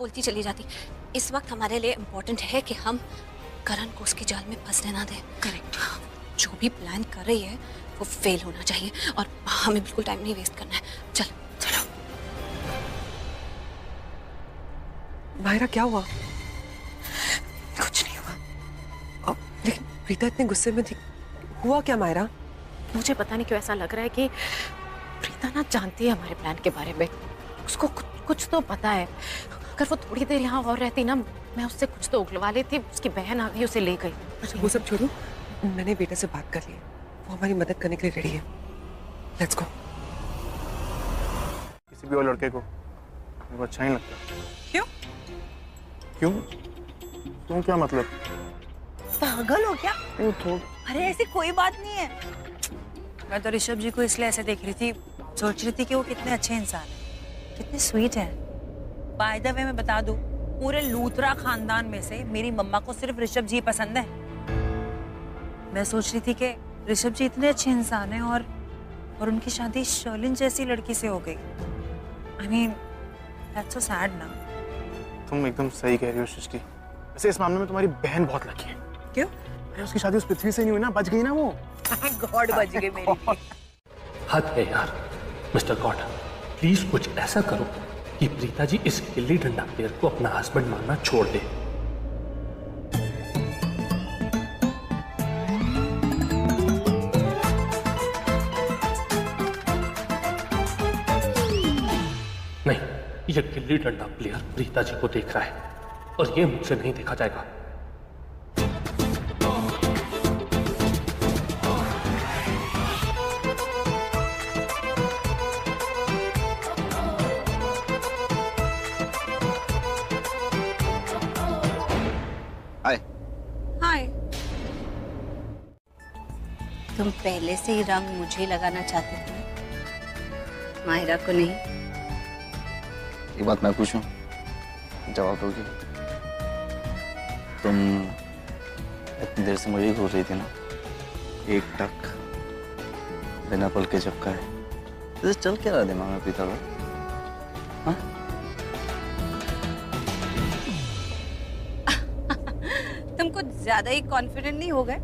बोलती चली जाती। इस वक्त हमारे लिए इम्पोर्टेंट है कि हम करण को उसके जाल में फंसने ना दें। करेक्ट। जो भी प्लान कर रही है वो फेल होना चाहिए और हमें बिल्कुल टाइम नहीं वेस्ट करना है। चलो चलो। मायरा क्या हुआ? कुछ नहीं हुआ। लेकिन प्रीता इतने गुस्से में थी, हुआ क्या मायरा? मुझे पता नहीं क्यों ऐसा लग रहा है कि प्रीता ना जानती है हमारे प्लान के बारे में। उसको कुछ तो पता है। अगर वो थोड़ी देर यहाँ और रहती ना, मैं उससे कुछ तो उगलवा लेती। उसकी बहन आ गई, उसे ले गई। वो सब छोड़ो, मैंने बेटा से बात कर ली, वो हमारी मदद करने के लिए रेडी है। Let's go. किसी भी और लड़के को मेरे को अच्छा नहीं लगता। क्यों? क्यों? क्यों क्या मतलब? पागल हो क्या? थोड़ा। अरे ऐसी कोई बात नहीं है। मैं तो ऋषभ जी को इसलिए ऐसे देख रही थी, सोच रही थी कि वो कितने अच्छे इंसान हैं, कितने स्वीट हैं। बाय द वे मैं बता दूं, पूरे लूथरा खानदान में से मेरी मम्मा को सिर्फ ऋषभ जी पसंद है। मैं सोच रही थी कि ऋषभ जी इतने अच्छे इंसान हैं और उनकी शादी शर्लिन जैसी लड़की से हो गई। I mean that's so sad ना। तुम एकदम सही कह रही हो सृष्टि। वैसे इस मामले में तुम्हारी बहन बहुत लकी है। क्यों? अरे उसकी शादी उस पृथ्वी से नहीं हुई ना, बच गई ना वो। गॉड बच गई मेरी। हद है यार मिस्टर गॉड, प्लीज कुछ ऐसा करो कि प्रीता जी इस गिल्ली डंडा प्लेयर को अपना हस्बैंड मानना छोड़ दे। नहीं, यह गिल्ली डंडा प्लेयर प्रीता जी को देख रहा है और यह मुझसे नहीं देखा जाएगा। हाय। तुम पहले से ही रंग मुझे लगाना चाहते थे, मायरा को नहीं। एक बात मैं पूछूं, जवाब दोगी? तुम इतनी देर से मुझे ही घूर रही थी ना, एक टक बिना पल के झपका है। इसे चल क्या रहा दिमाग में प्रीता का? हाँ? तुम कुछ ज्यादा ही कॉन्फिडेंट नहीं हो गए?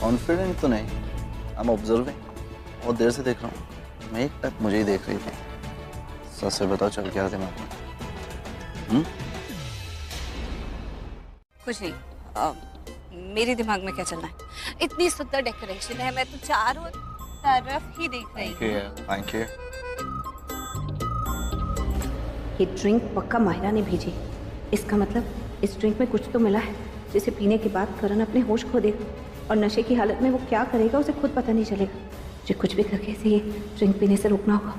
कॉन्फिडेंट तो नहीं, आई एम ऑब्जर्विंग। और देर से देख रहा हूँ, मैं एक टक मुझे ही देख रही थी। सच से बताओ चल क्या दिमाग में? कुछ नहीं। मेरे दिमाग में क्या चलना है? इतनी सुंदर डेकोरेशन है, मैं तो चारों तरफ ही देख रही हूँ। Thank you. ये ड्रिंक पक्का माहिरा ने भेजी। इसका मतलब इस ड्रिंक में कुछ तो मिला है जिसे पीने के बाद करण अपने होश खो देगा और नशे की हालत में वो क्या करेगा उसे खुद पता नहीं चलेगा। मुझे कुछ भी करके इसे ये ड्रिंक पीने से रोकना होगा।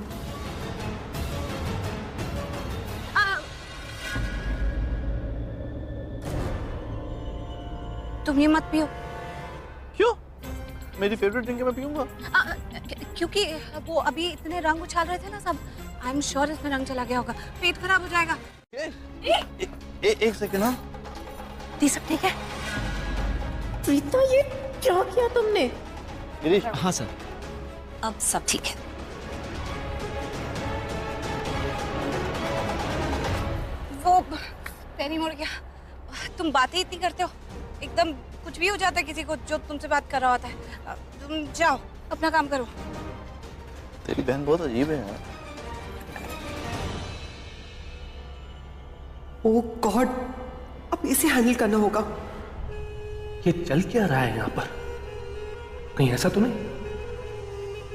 तुम ये मत पियो। क्यों? मेरी फेवरेट ड्रिंक है, मैं पीऊंगा। क्योंकि वो अभी इतने रंग उछाल रहे थे ना सब, आई एम श्योर इसमें रंग चला गया होगा, पेट खराब हो जाएगा। एक सेकंड। हाँ, ये सब ठीक है? प्रीता ये क्या किया तुमने? हाँ सर। अब सब ठीक है। वो पैनी मुड़ गया। तुम बातें इतनी करते हो, एकदम कुछ भी हो जाता है किसी को जो तुमसे बात कर रहा होता है। तुम जाओ अपना काम करो। तेरी बहन बहुत अजीब है यार। ओह गॉड, अब इसे हैंडल करना होगा। ये चल क्या रहा है यहाँ पर? कहीं ऐसा तो नहीं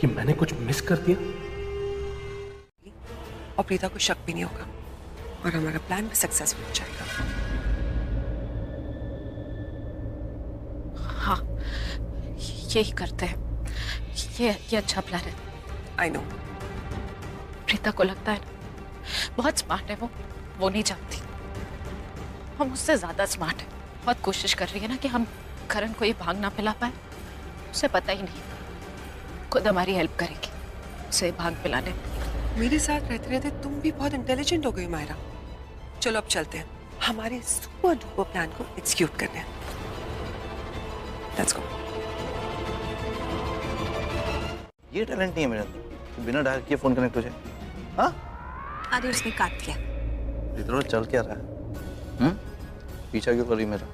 कि मैंने कुछ मिस कर दिया? और प्रीता को शक भी नहीं होगा और हमारा प्लान भी सक्सेसफुल हो जाएगा। हाँ, यही करते हैं। ये अच्छा प्लान है। I know. प्रीता को लगता है ना बहुत स्मार्ट है वो नहीं जानती। हम उससे ज्यादा स्मार्ट है। बहुत कोशिश कर रही है ना कि हम करण को ये भांग ना पिला पाए। उसे पता ही नहीं, खुद हमारी हेल्प करेगी उसे भांग पिलाने में। मेरे साथ रहते रहते तुम भी बहुत इंटेलिजेंट हो गई मायरा। चलो अब चलते हैं हमारे सुपर डुपर प्लान को एग्जीक्यूट करने। Let's go. ये टैलेंट नहीं है मेरे अंदर, बिना डायल किए फोन कनेक्ट हो जाए। हाँ? अरे उसने काट दिया। प्रीता चल क्या रहा है? पीछा क्यों कर रही मेरा?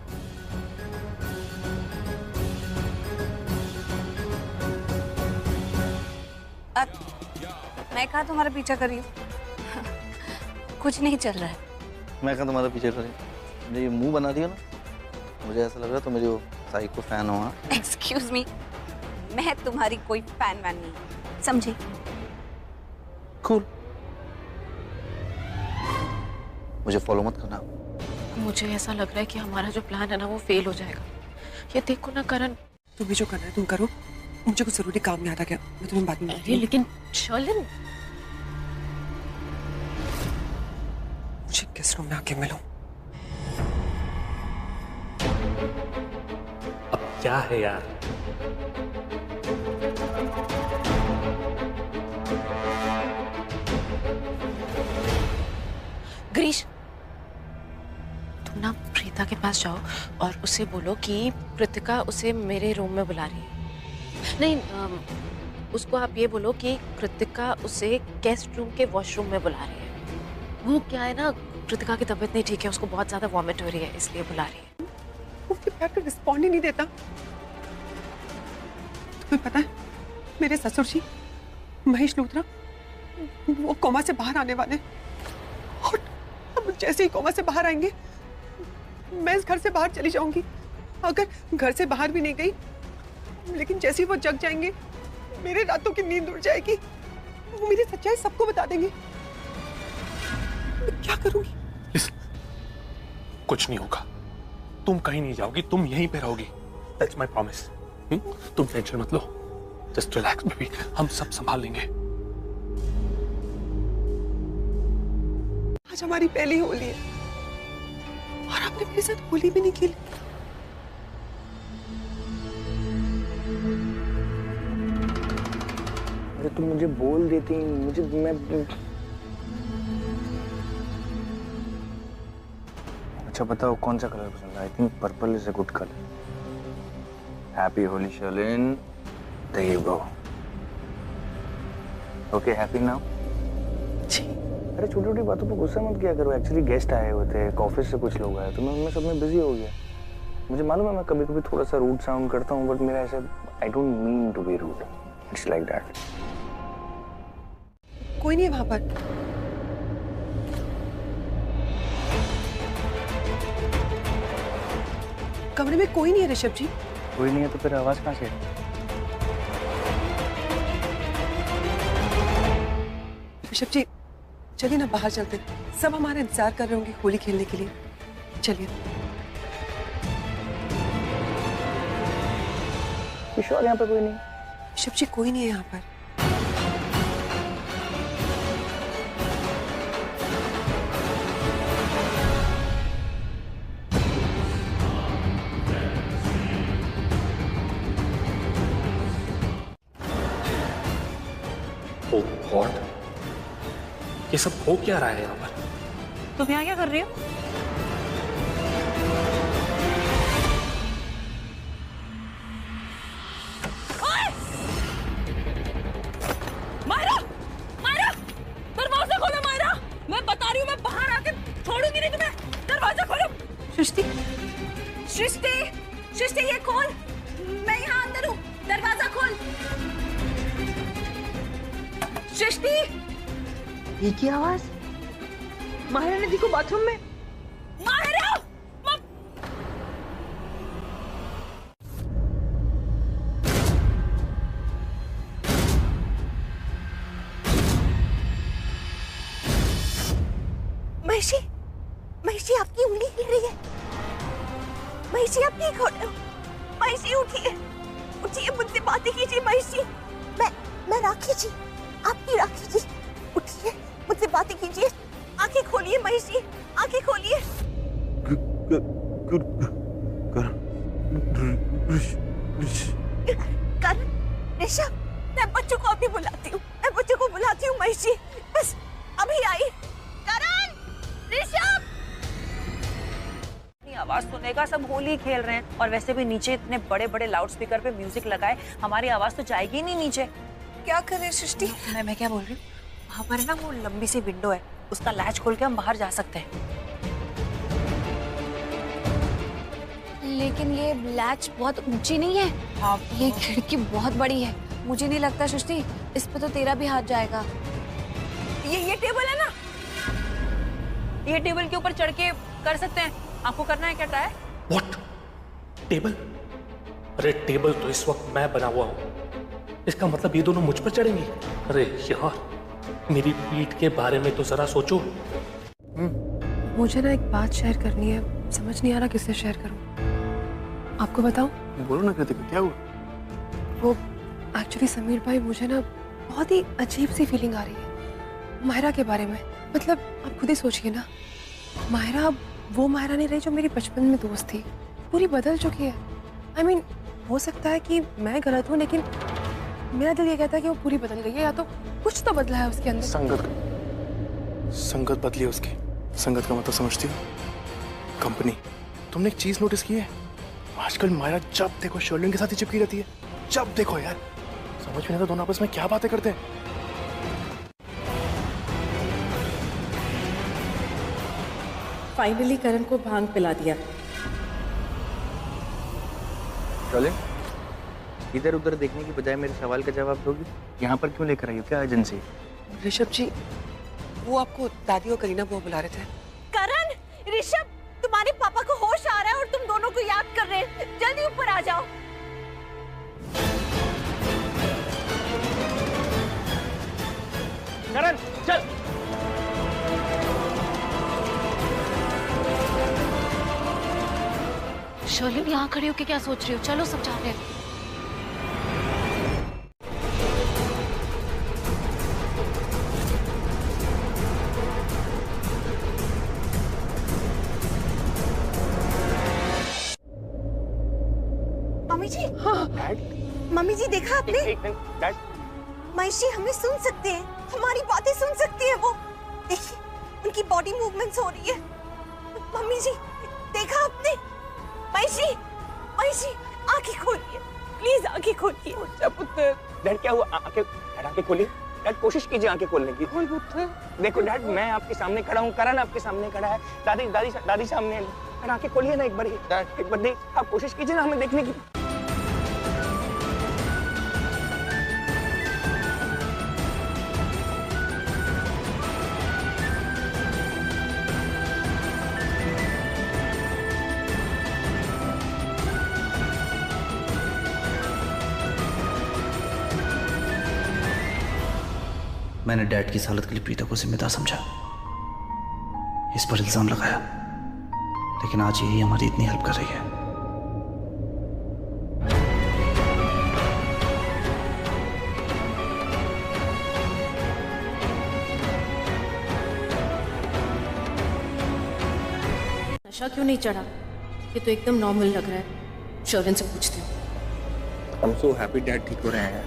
मैं कहा तुम्हारा पीछा कर रही हूँ? कुछ नहीं चल रहा है। मैं कहा तुम्हारा पीछे कर रही हूँ? मुझे ये मुंह बना दिया ना, मुझे ऐसा लग रहा है तो मेरी वो साइको फैन हो। एक्सक्यूज मी, मैं तुम्हारी कोई फैन वैन नहीं, समझी? कूल। मुझे फॉलो मत करना। मुझे ऐसा लग रहा है कि हमारा जो प्लान है ना वो फेल हो जाएगा। ये देखो ना करण। तुम्हें जो करना है तुम करो, मुझे कुछ जरूरी काम याद आ गया, मैं तुम्हें बाद में मिलती हूँ। लेकिन शर्लिन, मुझे किस रूम में आके मिलो। अब क्या है यार? ग्रीश, तुम ना प्रीता के पास जाओ और उसे बोलो कि कृतिका उसे मेरे रूम में बुला रही है। नहीं, उसको आप ये बोलो कि कृतिका उसे गेस्ट रूम के वॉशरूम में बुला रही है। वो क्या है ना, कृतिका की तबीयत नहीं ठीक है, उसको बहुत ज्यादा वॉमिट हो रही है, इसलिए बुला रही है। उसके प्यार का रिस्पॉन्ड ही नहीं देता। तुम्हें पता है मेरे ससुर जी महेश लूथरा, वो कोमा से बाहर आने वाले, और अब जैसे ही कोमा से बाहर आएंगे मैं इस घर से बाहर चली जाऊंगी। अगर घर से बाहर भी नहीं गई, लेकिन जैसे ही वो जग जाएंगे मेरे रातों की नींद उड़ जाएगी। वो मेरी सच्चाई सबको बता देंगे। मैं क्या करूंगी? कुछ नहीं होगा, तुम कहीं नहीं जाओगी, तुम यहीं पे रहोगी। That's my promise. तुम टेंशन मत लो, जस्ट रिलैक्स बेबी, हम सब संभाल लेंगे। आज हमारी पहली होली है और आपने मेरे साथ होली भी नहीं खेली। अरे तुम मुझे बोल देती, मैं अच्छा बताओ कौन सा कलर पसंद है? I think purple is a good colour. Happy Holi Sherlyn, there you go. Okay, happy now? जी। अरे छोटी छोटी बातों पर गुस्सा मत किया करो। एक्चुअली गेस्ट आए हुए थे, ऑफिस से कुछ लोग आए, तो मैं उनमें सब में बिजी हो गया। मुझे मालूम है मैं कभी कभी थोड़ा सा रूड साउंड करता हूँ, बट मेरा ऐसा, I don't mean to be rude, it's like that. कोई नहीं है वहां पर। कमरे में कोई नहीं है ऋषभ जी। कोई नहीं है तो फिर आवाज कहाँ से? ऋषभ जी चलिए ना, बाहर चलते हैं। सब हमारा इंतजार कर रहे होंगे होली खेलने के लिए। चलिए। श्योर यहाँ पे कोई नहीं? ऋषभ जी कोई नहीं है यहाँ पर। Oh God, ये सब हो क्या रहा है यहाँ पर? तुम यहाँ क्या कर रही हो? मायरा! मायरा! दरवाजा खोलो मायरा! मैं बता रही हूँ, मैं बाहर आके छोड़ूंगी नहीं तुम्हें। दरवाजा खोलो। सृष्टि! सृष्टि! सृष्टि ये खोल, मैं यहाँ अंदर हूँ, दरवाजा खोल। सृष्टि! ये की आवाज? माहिरा ने देखो बाथरूम में। माहिरा! महिषी! महिषी आपकी उंगली हिल रही है। महिषी आप ठीक हो रहे हो? महिषी उठिए, उठिए, मुझसे बातें कीजिए महिषी। मैं राखी जी, आपकी राखी जी। उठिए, मुझसे बातें कीजिए। आंखें खोलिए महिषी, आंखें खोलिए। करण, ऋषभ, मैं बच्चों को अभी बुलाती हूँ, मैं बच्चों को बुलाती हूँ महिषी, बस अभी आई। करण, ऋषभ! आवाज सुनेगा, सब होली खेल रहे हैं, और वैसे भी नीचे इतने बड़े बड़े लाउड स्पीकर पे म्यूजिक लगाए, हमारी आवाज तो जाएगी नहीं नीचे। क्या कर रहे सृष्टि? मैं क्या बोल रही हूँ, वहाँ पर ना वो लंबी सी विंडो है, उसका लैच खोल के हम बाहर जा सकते हैं। लेकिन ये लैच बहुत ऊंची नहीं है। हाँ, ये खिड़की बहुत बड़ी है। मुझे नहीं लगता सृष्टि इस पे तो तेरा भी हाथ जाएगा। ये टेबल है ना, ये टेबल के ऊपर चढ़ के कर सकते हैं। आपको करना है क्या ट्राई? व्हाट? टेबल? अरे टेबल तो इस वक्त मैं बना हुआ हूं। इसका मतलब ये दोनों मुझ पर चढ़ेंगी? अरे यार, मेरी पीठ के बारे में तो जरा सोचो। मुझे ना एक बात शेयर करनी है, समझ नहीं आ रहा किससे शेयर करूं। आपको बताऊं? बोलो ना कृतिका, क्या हुआ? वो एक्चुअली समीर भाई, मुझे ना बहुत ही अजीब सी फीलिंग आ रही है माहिरा के बारे में। मतलब आप खुद ही सोचिए ना, माहिरा वो माहिरा नहीं रही जो मेरी बचपन में दोस्त थी। पूरी बदल चुकी है। I mean, हो सकता है कि मैं गलत हूँ, लेकिन मेरा दिल ये कहता है कि वो पूरी बदल गई है, या तो कुछ तो बदला है उसके अंदर। संगत बदली है उसकी। संगत का मतलब समझती हो? कंपनी। तुमने एक चीज नोटिस की है? आजकल मायरा जब देखो शर्लिन के साथ ही चिपकी रहती है। जब देखो यार, समझ में नहीं आता दोनों आपस में क्या बातें करते हैं। फाइनली करण को भांग पिला दिया। चले, इधर उधर देखने की बजाय मेरे सवाल का जवाब दोगी? यहाँ पर क्यों लेकर आई हो? क्या एजेंसी? ऋषभ जी, वो आपको दादी और करीना बुआ बुला रहे थे। करण, ऋषभ, तुम्हारे पापा को होश आ रहा है और तुम दोनों को याद कर रहे हैं। जल्दी ऊपर आ जाओ। करण, चल। शर्लिन यहाँ खड़ी होके क्या सोच रही हो? चलो समझा रहे हैं। मम्मी जी, मम्मी जी देखा आपने? महेश जी हमें सुन सकते हैं, हमारी बातें सुन सकती है वो। देखिए, उनकी बॉडी मूवमेंट्स हो रही है। मम्मी जी देखा आपने? महेश जी आंखें खोलिए, प्लीज आंखें खोलिए। डैड क्या हुआ? आंखें खोलिए। डैड कोशिश कीजिए आंखें खोलने की। देखो डैड, मैं आपके सामने खड़ा हूँ, करण आपके सामने खड़ा है, दादी सामने है। डैड आंखें खोलिए ना एक बार। डैड एक बार देख, आप कोशिश कीजिए ना हमें देखने की। मैंने डैड की इस हालत के लिए प्रीता को जिम्मेदार समझा, इस पर इल्जाम लगाया, लेकिन आज यही हमारी इतनी हेल्प कर रही है। नशा क्यों नहीं चढ़ा? ये तो एकदम नॉर्मल लग रहा है। शर्लिन से पूछती हूँ। I'm so happy डैड ठीक हो रहे हैं।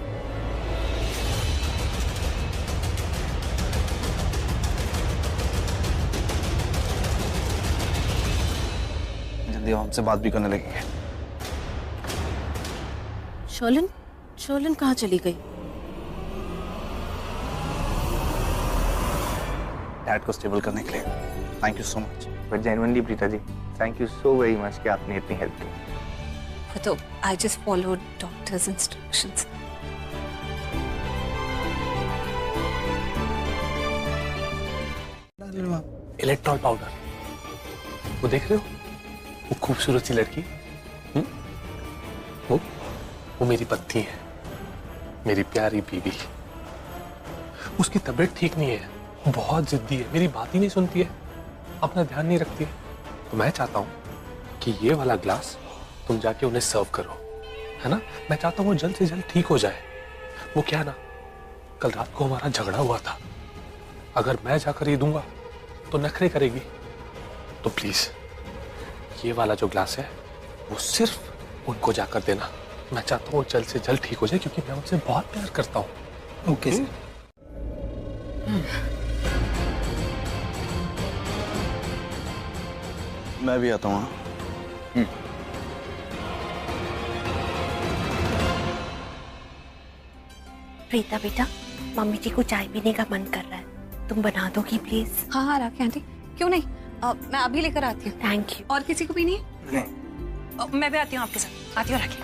जल्दी हमसे बात भी करने लगी। शर्लिन कहाँ चली गई? डैड को स्टेबल करने के लिए thank you so much. But genuinely Preeta ji, thank you so very much कि आपने इतनी हेल्प की। तो I just followed doctors instructions. Electral powder, वो देख रहे हो? वो खूबसूरत सी लड़की, वो मेरी पत्नी है, मेरी प्यारी बीवी। उसकी तबीयत ठीक नहीं है, बहुत जिद्दी है, मेरी बात ही नहीं सुनती है, अपना ध्यान नहीं रखती है। तो मैं चाहता हूं कि ये वाला ग्लास तुम जाके उन्हें सर्व करो, है ना? मैं चाहता हूँ वो जल्द से जल्द ठीक हो जाए। वो क्या ना, कल रात को हमारा झगड़ा हुआ था, अगर मैं जाकर ये दूंगा तो नखरे करेगी। तो प्लीज ये वाला जो ग्लास है वो सिर्फ उनको जाकर देना। मैं चाहता हूँ वो जल्द से जल्द ठीक हो जाए, क्योंकि मैं उनसे बहुत प्यार करता हूँ। Okay sir. मैं भी आता हूँ। प्रीता बेटा, मम्मी जी को चाय पीने का मन कर रहा है, तुम बना दोगी प्लीज? हाँ हाँ राखी आंटी, क्यों नहीं, मैं अभी लेकर आती हूँ। Thank you. और किसी को भी नहीं? नहीं। मैं भी आती हूँ आपके साथ। आती हूँ राखी।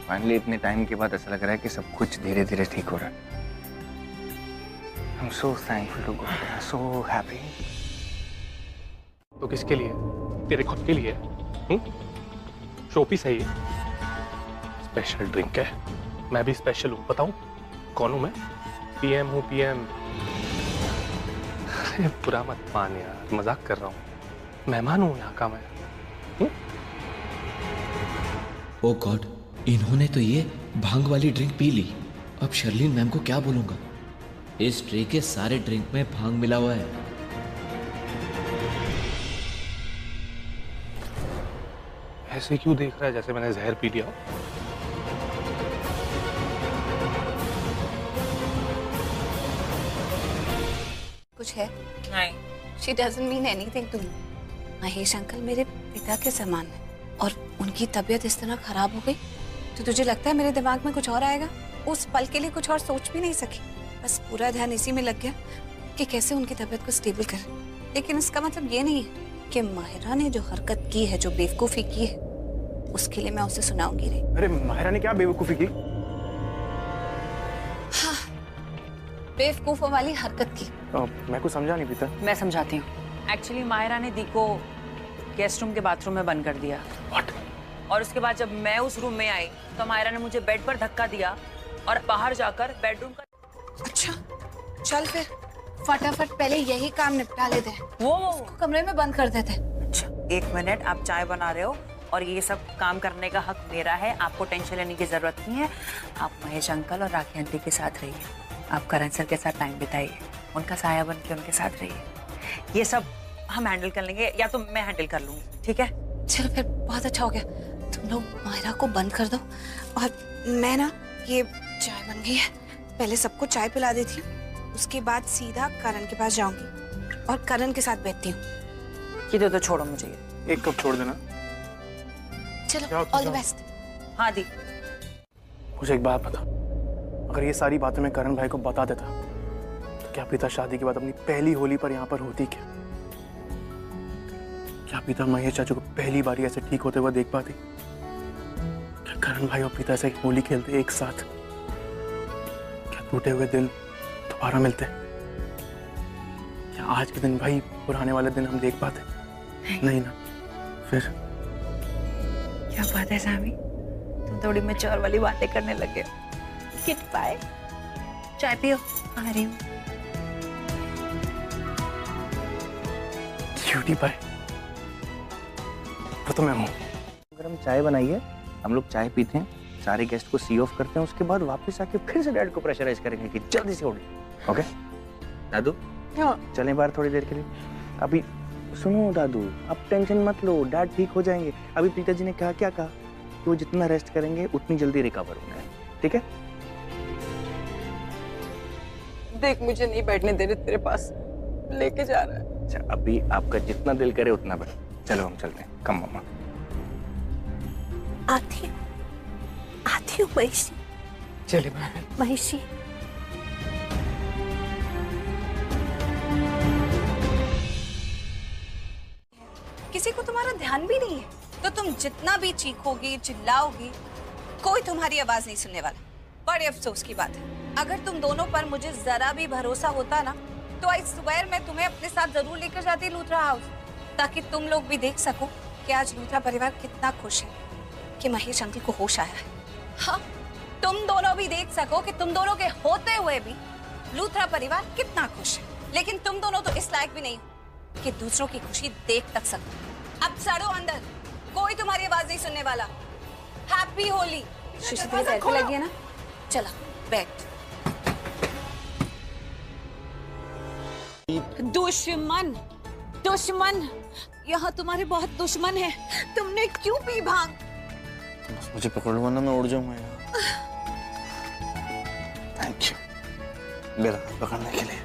फाइनली इतने टाइम के बाद ऐसा लग रहा है कि सब कुछ धीरे धीरे ठीक हो रहा है। I'm so thankful to God, so happy. तो किसके लिए? तेरे खुद के लिए? शोपीस है ये। स्पेशल ड्रिंक है, मैं भी स्पेशल हूँ। बताऊं कौन हूँ मैं? पीएम हूँ, पीएम। अरे बुरा मत मान यार, मजाक कर रहा हूँ। मेहमान हूँ यहाँ का मैं। ओ गॉड, इन्होंने तो ये भांग वाली ड्रिंक पी ली। अब शर्लीन मैम को क्या बोलूंगा? इस ट्रे के सारे ड्रिंक में भांग मिला हुआ है। ऐसे क्यों देख रहा है जैसे मैंने जहर पी लिया? कुछ है? नहीं। She doesn't mean anything to me. Mahesh uncle मेरे पिता के समान है और उनकी तबीयत इस तरह खराब हो गई तो तुझे लगता है मेरे दिमाग में कुछ और आएगा? उस पल के लिए कुछ और सोच भी नहीं सकी, बस पूरा ध्यान इसी में लग गया कि कैसे उनकी तबीयत को स्टेबल करें। लेकिन इसका मतलब ये नहीं है कि माहिरा ने जो हरकत की है, जो बेवकूफी की है, उसके लिए मैं उसे सुनाऊंगी नहीं। अरे माहिरा ने क्या बेवकूफी की? हाँ, बेवकूफों वाली हरकत की। मैं कुछ समझा नहीं पीता। मैं समझाती हूँ। एक्चुअली माहिरा ने दी को गेस्ट रूम के बाथरूम में बंद कर दिया। What? और उसके बाद जब मैं उस रूम में आई तो माहिरा ने मुझे बेड पर धक्का दिया और बाहर जाकर बेडरूम का। अच्छा चल फिर फटाफट पहले यही काम निपटा लेते हैं। वो उसको कमरे में बंद कर देते हैं। अच्छा 1 मिनट, आप चाय बना रहे हो और ये सब काम करने का हक मेरा है, आपको टेंशन लेने की जरूरत नहीं है। आप महेश अंकल और राखी आंटी के साथ रहिए, आप करण सर के साथ टाइम बिताइए, उनका साया बन के उनके साथ रहिए। ये सब हम हैंडल कर लेंगे या तो मैं हैंडल कर लूंगी, ठीक है? चलो फिर बहुत अच्छा हो गया। तुम लोग माहिरा को बंद कर दो और मैं ना, ये चाय बन गई है, पहले सबको चाय पिला देती हूँ, उसके बाद सीधा करण के पास जाऊंगी और करण के साथ बैठती हूँ। ये दो तो छोड़ो मुझे, ये 1 कप छोड़ देना। चलो ऑल द बेस्ट। हाँ दी। मुझे एक बात बता, अगर ये सारी बातें मैं करण भाई को बता देता तो क्या पिता शादी के बाद अपनी पहली होली पर यहाँ पर होती? क्या पिता महेश चाचू को पहली बारी ऐसे ठीक होते हुए देख पाती? क्या करण भाई और पिता से होली खेलते एक साथ? क्या टूटे हुए दिल दोबारा मिलते? क्या आज के दिन भाई पुराने वाले दिन हम देख पाते? नहीं ना। फिर क्या बात है सामी, तुम थोड़ी मैच्योर वाली बातें करने लगे हो। किट पाए, चाय पियो। आ रही हूँ। क्यूटी पाए, वो तो मैं हूँ। अगर हम चाय बनाइए, हम लोग चाय पीते हैं, सारे गेस्ट को सी ऑफ करते हैं, उसके बाद वापस आके फिर से डैड को प्रेशराइज करेंगे कि जल्दी से उठे। ओके दादू, चलें बाहर थोड़ी देर के लिए? अभी सुनो दादू, आप टेंशन मत लो, डैड ठीक हो जाएंगे। अभी पिताजी ने कहा, क्या कहा कि वो जितना रेस्ट करेंगे उतनी जल्दी रिकवर होना है, ठीक है? देख मुझे नहीं बैठने दे रहे तेरे पास, लेके जा रहा है। अच्छा अभी आपका जितना दिल करे उतना बैठ। चलो हम चलते हैं। कम मम्मा। आती हूँ महेशी। चले महेशी, किसी को तुम्हारा ध्यान भी नहीं है तो तुम जितना भी चीखोगी चिल्लाओगी कोई तुम्हारी आवाज नहीं सुनने वाला। बड़े अफसोस की बात है। अगर तुम दोनों पर मुझे जरा भी भरोसा होता ना तो आई स्वेयर मैं तुम्हें अपने साथ जरूर लेकर जाती लूथरा हाउस, ताकि तुम लोग भी देख सको कि आज लूथरा परिवार कितना खुश है कि महेश अंकल को होश आया है। हाँ, तुम दोनों भी देख सको कि तुम दोनों के होते हुए भी लूथरा परिवार कितना खुश है। लेकिन तुम दोनों तो इस लायक भी नहीं हो कि दूसरों की खुशी देख तक सको। अब सड़ो अंदर, कोई तुम्हारी आवाज नहीं सुनने वाला। हैप्पी होली। शीशी तेरे पैर पे लगी है ना, चला बैठ। दुश्मन, दुश्मन, यहाँ तुम्हारे बहुत दुश्मन हैं। तुमने क्यों पी भांग? बस मुझे पकड़ लो ना, मैं उड़ जाऊंगा यहाँ। थैंक यू मेरा हाथ पकड़ने के लिए।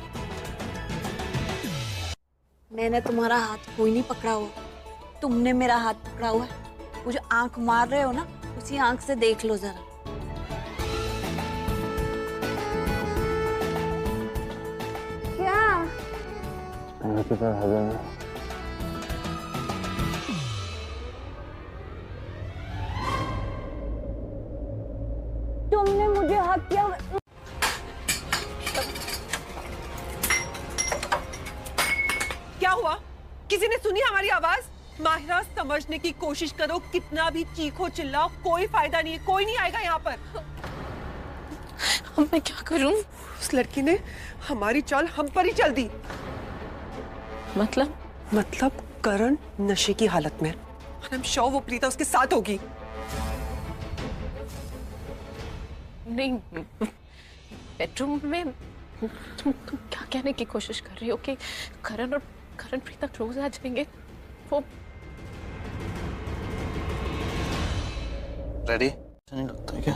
मैंने तुम्हारा हाथ कोई नहीं पकड़ा हुआ, तुमने मेरा हाथ पकड़ा हुआ है। वो जो आंख मार रहे हो ना, उसी आंख से देख लो जरा। क्या तुमने मुझे हक किया? क्या हुआ? किसी ने सुनी हमारी आवाज? माहिरा, समझने की कोशिश करो, कितना भी चीखो चिल्लाओ कोई फायदा नहीं है, कोई नहीं आएगा यहाँ पर। अब मैं क्या करूं? उस लड़की ने हमारी चाल हम पर ही चल दी। मतलब करण नशे की हालत में, और I'm sure वो प्रीता उसके साथ होगी। नहीं, बेडरूम में तुम क्या कहने की कोशिश कर रही हो कि करण प्रीता क्लोज आ जाएंगे? वो रेडी नहीं लगता है क्या?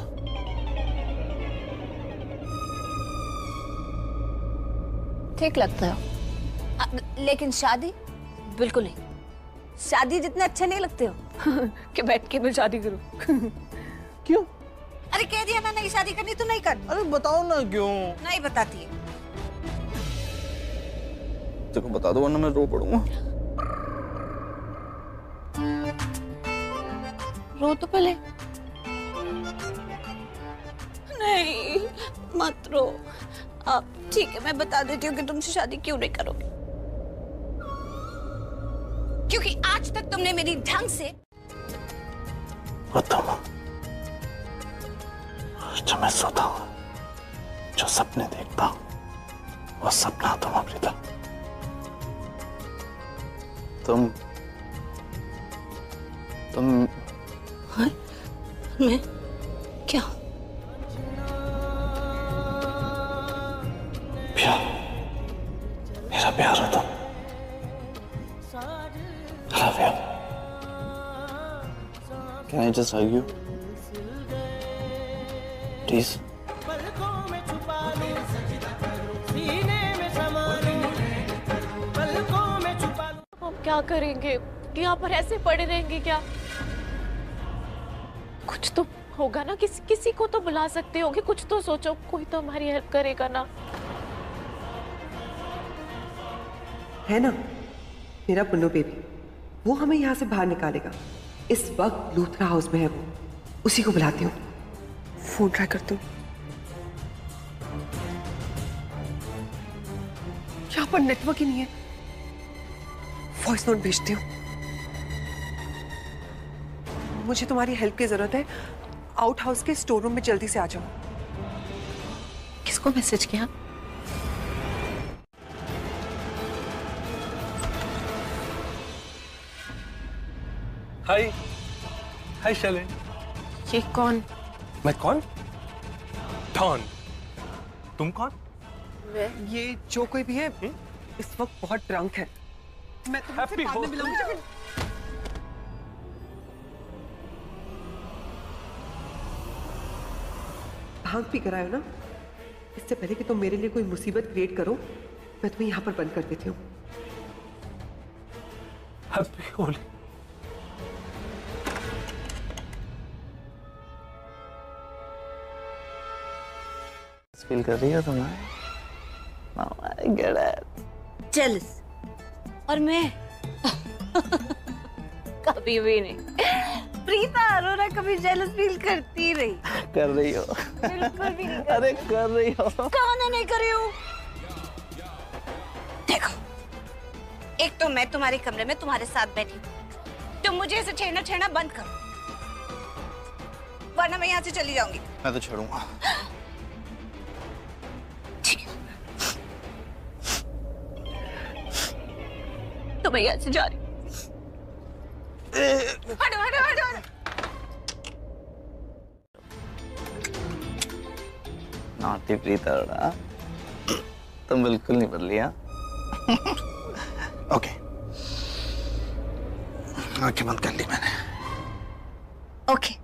ठीक लगता है, लेकिन शादी बिल्कुल नहीं। शादी जितने अच्छे नहीं लगते हो कि बैठ के मैं शादी करूं। क्यों? अरे कह दिया ना नहीं शादी करनी तो नहीं कर। अरे बताओ ना क्यों? नहीं बताती है। देखो बता दो वरना मैं रो पड़ूंगा। रो तो पहले। नहीं मत रो। अब ठीक है, मैं बता देती हूँ कि तुमसे शादी क्यों नहीं करोगे। क्योंकि आज तक तुमने मेरी ढंग से बताओ, जब मैं सोता हूँ जो सपने देखता हूँ वो सपना तुम अमृता। तुम हाँ? मैं क्या? प्यार, मेरा प्यार हो तुम। Love you. Can I just hug you? Please. हम क्या करेंगे? यहाँ पर ऐसे पड़े रहेंगे क्या? कुछ तो होगा ना, किसी को तो बुला सकते होगे, कुछ तो सोचो, कोई तो हमारी हेल्प करेगा ना। है ना मेरा पुन्नू बेबी, वो हमें यहाँ से बाहर निकालेगा। इस वक्त लूथरा हाउस में है वो, उसी को बुलाती हूँ। फोन ट्राई करती हूँ। यहाँ पर नेटवर्क ही नहीं है। वॉइस नोट भेजती हूँ। मुझे तुम्हारी हेल्प की जरूरत है। आउट हाउस के स्टोर रूम में जल्दी से आ जाओ। किसको मैसेज किया? हाय हाय शैलेन। ये कौन? मैं कौन? डॉन। तुम कौन? ये जो कोई भी है इस वक्त बहुत ड्रंक है। मैं तुमसे बाद में मिलूंगी जब भांग पी कर आए हो ना। इससे पहले कि तुम मेरे लिए कोई मुसीबत क्रिएट करो, मैं तुम्हें यहाँ पर बंद कर देती हूँ। हैप्पी होली। फील कर रही हो तुम? I get it. जेलस। और मैं कभी भी नहीं। प्रीता अरोरा कभी जेलस फील करती रही। कर रही हो? बिल्कुल भी नहीं। अरे कर रही हो। कौन नहीं कर रही हूँ? देखो, एक तो मैं तुम्हारे कमरे में तुम्हारे साथ बैठी हूँ। तुम मुझे ऐसे छेड़ना बंद करो, वरना मैं यहाँ से चली जाऊंगी। मैं तो छोड़ूंगा। तो मैं यहाँ से जा रही हूँ। हटो। नॉटी प्रीता, तुम बिल्कुल नहीं बदली। हाँ ओके, आंखें बंद कर ली मैंने। ओके,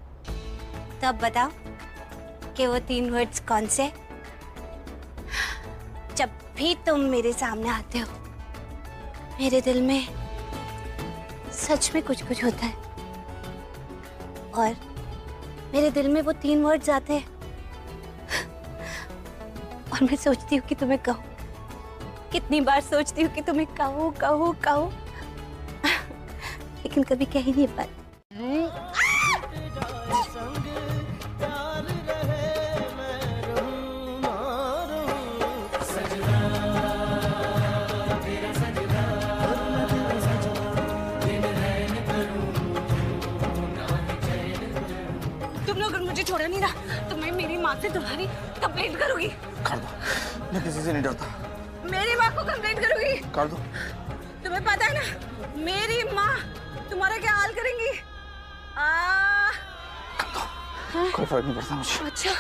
तो अब बताओ कि वो 3 वर्ड्स कौन से? जब भी तुम मेरे सामने आते हो, मेरे दिल में सच में कुछ होता है, और मेरे दिल में वो 3 वर्ड्स आते हैं और मैं सोचती हूँ कि तुम्हें कहूँ। कितनी बार सोचती हूँ कि तुम्हें कहूँ कहूँ कहूँ, लेकिन कभी कह ही नहीं पाती। छोड़ा नहीं ना तो मैं मेरी माँ से तुम्हारी कंप्लेंट करूंगी। कर दो, मैं किसी से नहीं डरता। मेरी माँ को कंप्लेंट करूंगी। कर दो। तुम्हें पता है ना मेरी माँ तुम्हारा क्या हाल करेंगी। कोई फर्क नहीं पड़ता मुझे। अच्छा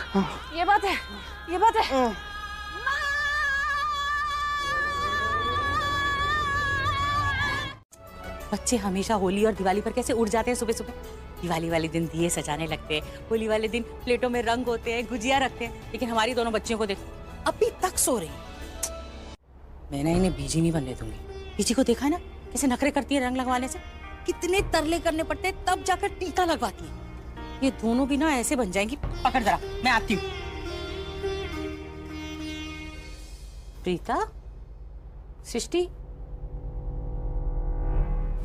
ये बात है, ये बात है। बच्चे हमेशा होली और दिवाली पर कैसे उड़ जाते हैं सुबह सुबह। दिवाली वाले दिन दिए सजाने लगते हैं, होली वाले दिन प्लेटों में रंग होते हैं, गुजिया रखते हैं, लेकिन हमारी दोनों बच्चियों को देखो अभी तक सो रही। मैं ना इन्हें बीजी नहीं बनने दूंगी। बीजी को देखा है ना कैसे नखरे करती है रंग लगवाने से, कितने तरले करने पड़ते हैं तब जाकर टीका लगवाती है। ये दोनों भी ना ऐसे बन जाएंगी। पकड़ जरा, मैं आती हूँ। प्रीता, सृष्टि,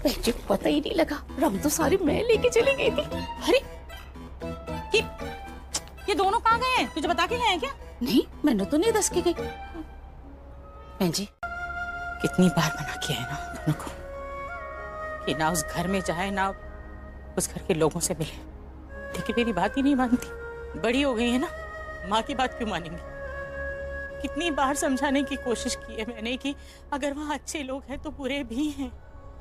मुझे पता ही नहीं लगा, रंग तो सारी मैं लेके चली गई थी। अरे ये दोनों कहाँ गए हैं? तुझे बता के गए हैं क्या? नहीं, मैंने तो नहीं दस के गई। बहन जी कितनी बार मना किया है ना दोनों को कि ना उस घर में जाए ना उस घर के लोगों से मिले, लेकिन मेरी बात ही नहीं मानती। बड़ी हो गई है ना, माँ की बात क्यों मानेंगी? कितनी बार समझाने की कोशिश की है मैंने कि अगर वहाँ अच्छे लोग हैं तो बुरे भी हैं,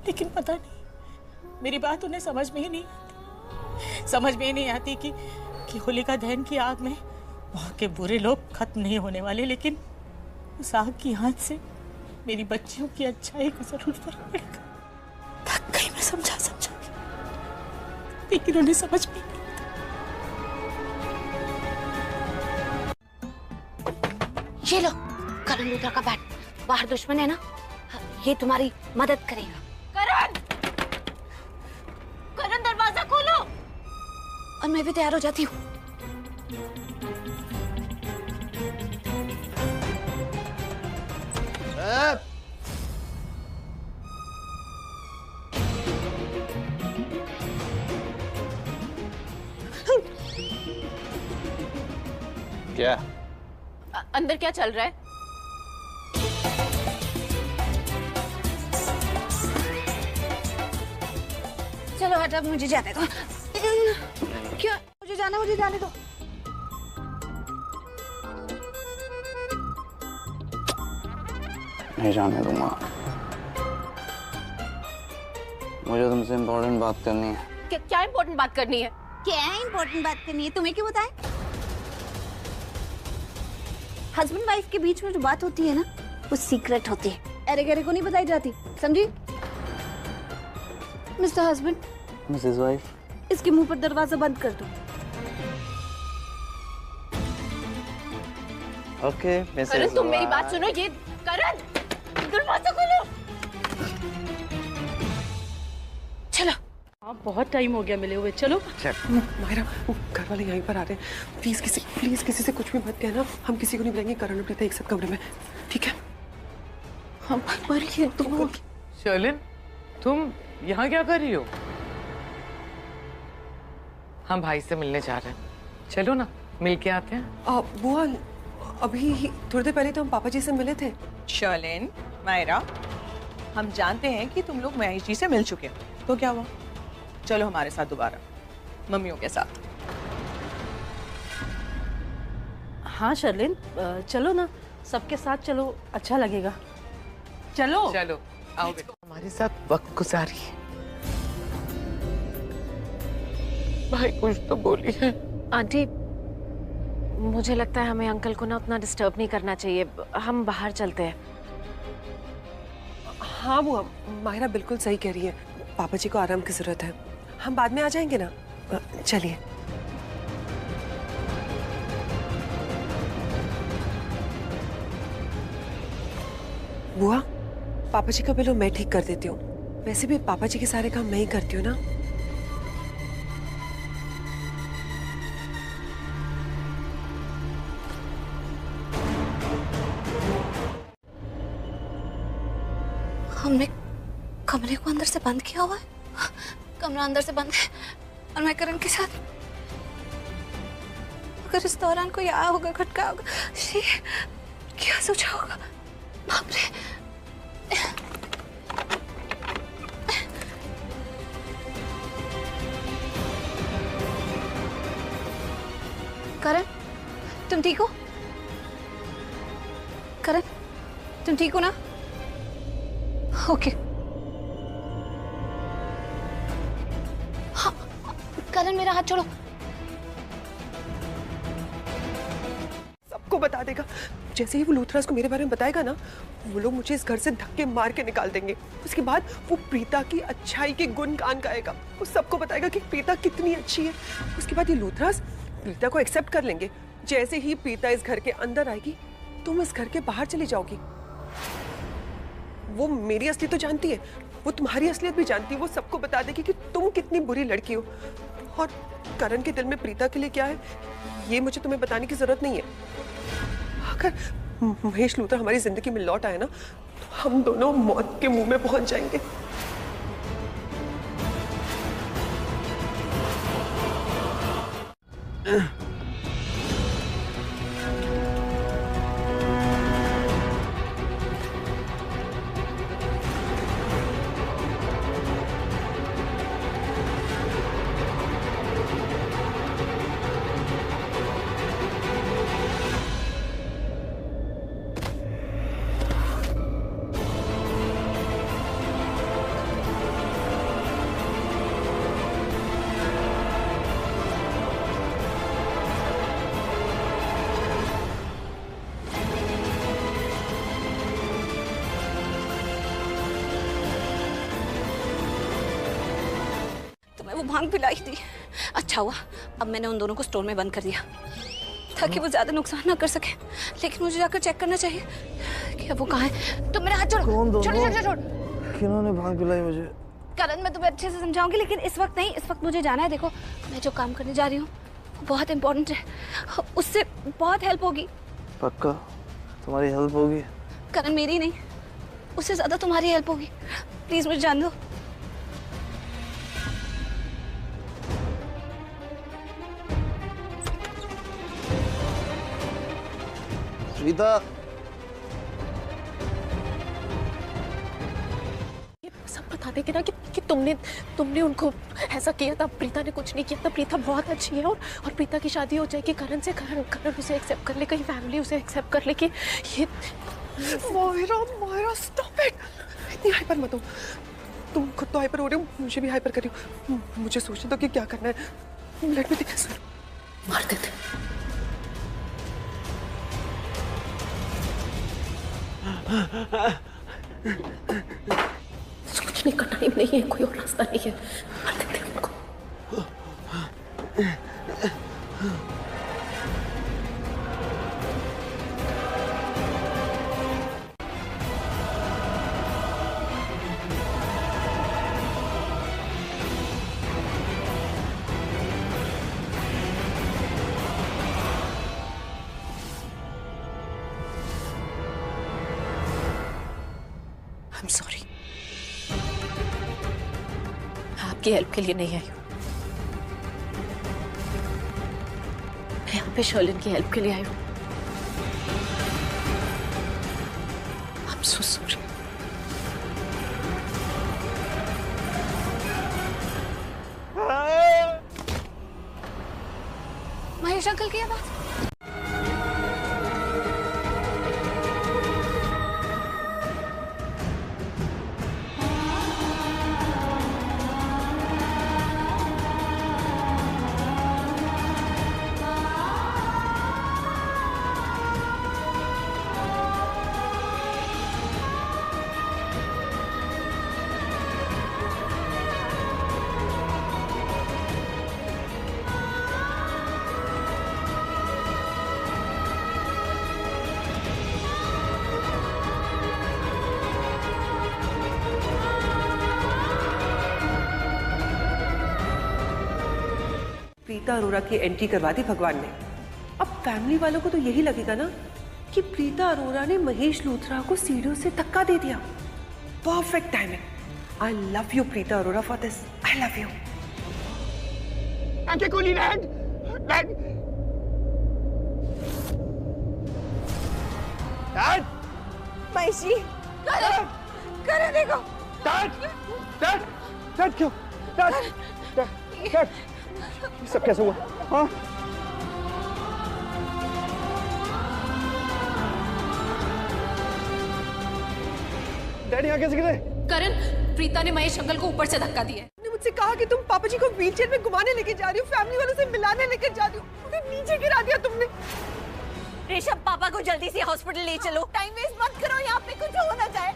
लेकिन पता नहीं मेरी बात उन्हें समझ में ही नहीं आती। समझ में ही नहीं आती कि होलिका दहन की आग में वहाँ के बुरे लोग खत्म नहीं होने वाले, लेकिन उस आग की आंच से मेरी बच्चियों की अच्छाई को जरूर फर्क पड़ेगा। थक गई मैं समझा लेकिन उन्हें समझ में नहीं। ये लो करण लूथरा का बैट, बाहर दुश्मन है ना, ये तुम्हारी मदद करेगा। करण, करण दरवाजा खोलो। और मैं भी तैयार हो जाती हूँ। क्या अंदर क्या चल रहा है? चलो हट, अब मुझे जाने दो। क्यों? मुझे जाने दो। नहीं जाने दूंगा। मुझे तुमसे इम्पोर्टेंट बात करनी है। क्या इम्पोर्टेंट बात करनी है? क्या इम्पोर्टेंट बात करनी है? तुम्हें क्यों बताएं? हस्बैंड वाइफ के बीच में जो बात होती है ना, वो सीक्रेट होती है, अरे गहरे को नहीं बताई जाती, समझी? मिस्टर हस्बैंड, मिसेस वाइफ, इसके मुंह पर दरवाजा बंद कर दो। Okay Mrs. करण तुम मेरी बात सुनो, ये करण दरवाजा खोलो। चलो, हाँ बहुत टाइम हो गया मिले हुए, चलो। मायरा, वो घर वाले यहीं पर आ रहे हैं, प्लीज किसी से कुछ भी मत कहना। हम किसी को नहीं बुलाएंगे, करण और प्रीता एक साथ कमरे में, ठीक है? हम मर गए तुम। शर्लिन, तुम यहाँ क्या कर रही हो? हम भाई से मिलने जा रहे हैं, चलो ना मिल के आते हैं। बुआ, अभी थोड़ी देर पहले तो हम पापा जी से मिले थे। शर्लिन, मायरा, हम जानते हैं कि तुम लोग महेश जी से मिल चुके हो, तो क्या हुआ? चलो हमारे साथ दोबारा, मम्मियों के साथ। हाँ शर्लिन, चलो ना, सबके साथ चलो, अच्छा लगेगा। चलो चलो आओ बेटा, हमारे साथ वक्त गुजारी है। भाई कुछ तो बोली है। आंटी, मुझे लगता है हमें अंकल को ना उतना डिस्टर्ब नहीं करना चाहिए, हम बाहर चलते हैं। हाँ बुआ, मायरा बिल्कुल सही कह रही है, पापा जी को आराम की जरूरत है, हम बाद में आ जाएंगे ना। चलिए। बुआ, पापा जी का बिल मैं ठीक कर देती हूँ, वैसे भी पापा जी के सारे काम मैं ही करती हूँ ना। हमने कमरे को अंदर से बंद किया हुआ है। कमरा अंदर से बंद है और मैं करण के साथ। अगर इस दौरान कोई आया होगा, खटका होगा, क्या सोचा होगा? बाप रे। करण, तुम ठीक हो? करण, तुम ठीक हो ना? ओके। हाँ, करण मेरा हाथ छोड़ो। सबको बता देगा। जैसे ही वो लूथराज को मेरे बारे में बताएगा ना, वो लोग मुझे इस घर से धक्के मार के निकाल देंगे। उसके बाद वो प्रीता की अच्छाई के गुण गान गाएगा। वो सबको बताएगा कि प्रीता कितनी अच्छी है। उसके बाद ये लूथराज प्रीता को एक्सेप्ट कर लेंगे। जैसे ही प्रीता इस घर के अंदर आएगी, तुम इस घर के बाहर चली जाओगी। वो मेरी असली तो जानती है, वो तुम्हारी असलियत भी जानती है। वो सबको बता देगी कि तुम कितनी बुरी लड़की हो। और करण के दिल में प्रीता के लिए क्या है, ये मुझे तुम्हें बताने की जरूरत नहीं है। अगर महेश लूथरा हमारी जिंदगी में लौट आए ना, तो हम दोनों मौत के मुंह में पहुंच जाएंगे। वो भांग पिलाई थी। अच्छा हुआ अब मैंने उन दोनों को स्टोर में बंद कर दिया ताकि वो ज्यादा नुकसान ना कर सके। लेकिन मुझे जाकर चेक करना चाहिए कि अब वो कहाँ है। तो मेरा हाथ छोड़ो। कौन दोनों? छोड़। किन्होंने भांग पिलाई मुझे? करण, मैं तुम्हें अच्छे से समझाऊंगी, लेकिन इस वक्त नहीं। इस वक्त मुझे जाना है। देखो, मैं जो काम करने जा रही हूँ वो बहुत इंपॉर्टेंट है। उससे बहुत हेल्प होगी। पक्का तुम्हारी हेल्प होगी? करण, मेरी नहीं, उससे ज्यादा तुम्हारी हेल्प होगी। प्लीज मुझे जान दो। प्रीता, ये सब बता देंगे ना कि तुमने उनको ऐसा किया था। प्रीता ने कुछ नहीं किया था। प्रीता बहुत अच्छी है और प्रीता की शादी हो जाएगी करण से। करण उसे एक्सेप्ट कर ले, कहीं फैमिली उसे एक्सेप्ट कर ले। कि ये मायरा स्टॉप इट। इतनी हाइपर मत हो। तुम खुद तो हाइपर हो रहे हो, मुझे भी हाइपर कर रही हो। मुझे सोचने दो कि क्या करना है। Let me think. मार देते। कुछ नहीं करना, नहीं है, कोई और रास्ता नहीं है। मार देते हैं उनको। I'm sorry. आपकी हेल्प के लिए नहीं आई हूँ। मैं यहाँ पे शर्लिन की हेल्प के लिए आई हूँ। I'm so sorry. Mahesh uncle की आवाज। प्रीता अरोरा की एंट्री करवा दी भगवान ने। अब फैमिली वालों को तो यही लगेगा ना कि प्रीता अरोरा ने महेश लूथरा को सीढ़ियों से धक्का दे दिया। Perfect timing. I love you, Preeta Arora, for this. I love you. Anke Koli, Dad! Dad! Dad! महेशी, करण देखो। Dad! Dad! Dad क्यों? Dad! Dad! Dad! ये सब कैसे हुआ? हाँ? डैडी यहाँ कैसे गिरे? करण, प्रीता ने महेश अंकल को ऊपर से धक्का दिया है। ने मुझसे कहा कि तुम पापा जी को व्हीलचेयर में घुमाने लेके जा रही हो, फैमिली वालों से मिलाने लेके जा रही हो, मुझे नीचे गिरा दिया तुमने। ऋषभ, पापा को जल्दी से हॉस्पिटल ले चलो। टाइम वेस्ट मत करो, यहाँ पे कुछ हो ना जाए।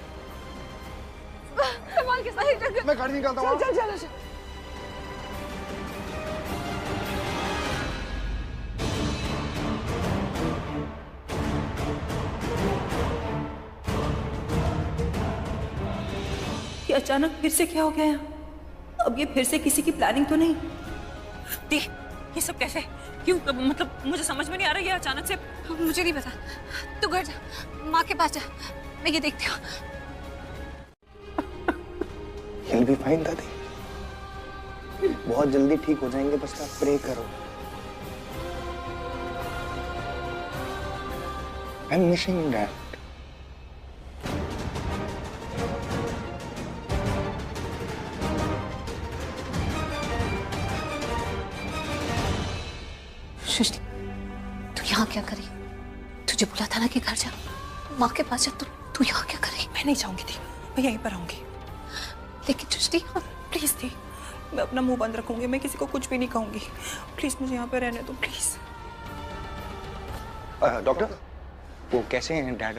संभाल के, सही जगह। मैं गाड़ी निकालता हूँ। चल चल चल। ये अचानक फिर से क्या हो गया यहाँ? अब ये फिर से किसी की प्लानिंग तो नहीं? दी, ये सब कैसे? क्यों? मतलब मुझे समझ में नहीं आ रहा, ये अचानक से। मुझे नहीं पता। तू घर जा, माँ के पास जा, मैं ये देखती हूँ। He'll be fine, दादी। बहुत जल्दी ठीक हो जाएंगे, बस आप प्रे करो। I'm missing Dad. सृष्टि, तू यहाँ क्या करी? तुझे बोला था ना कि घर जा, माँ के पास जा। तू यहाँ क्या करी? मैं नहीं जाऊंगी थी, मैं यहीं पर रहूंगी। लेकिन सृष्टि, प्लीज थी, मैं अपना मुंह बंद रखूंगी, मैं किसी को कुछ भी नहीं कहूंगी। प्लीज मुझे यहाँ पे रहने दो, प्लीज। डॉक्टर, वो कैसे हैं डैड?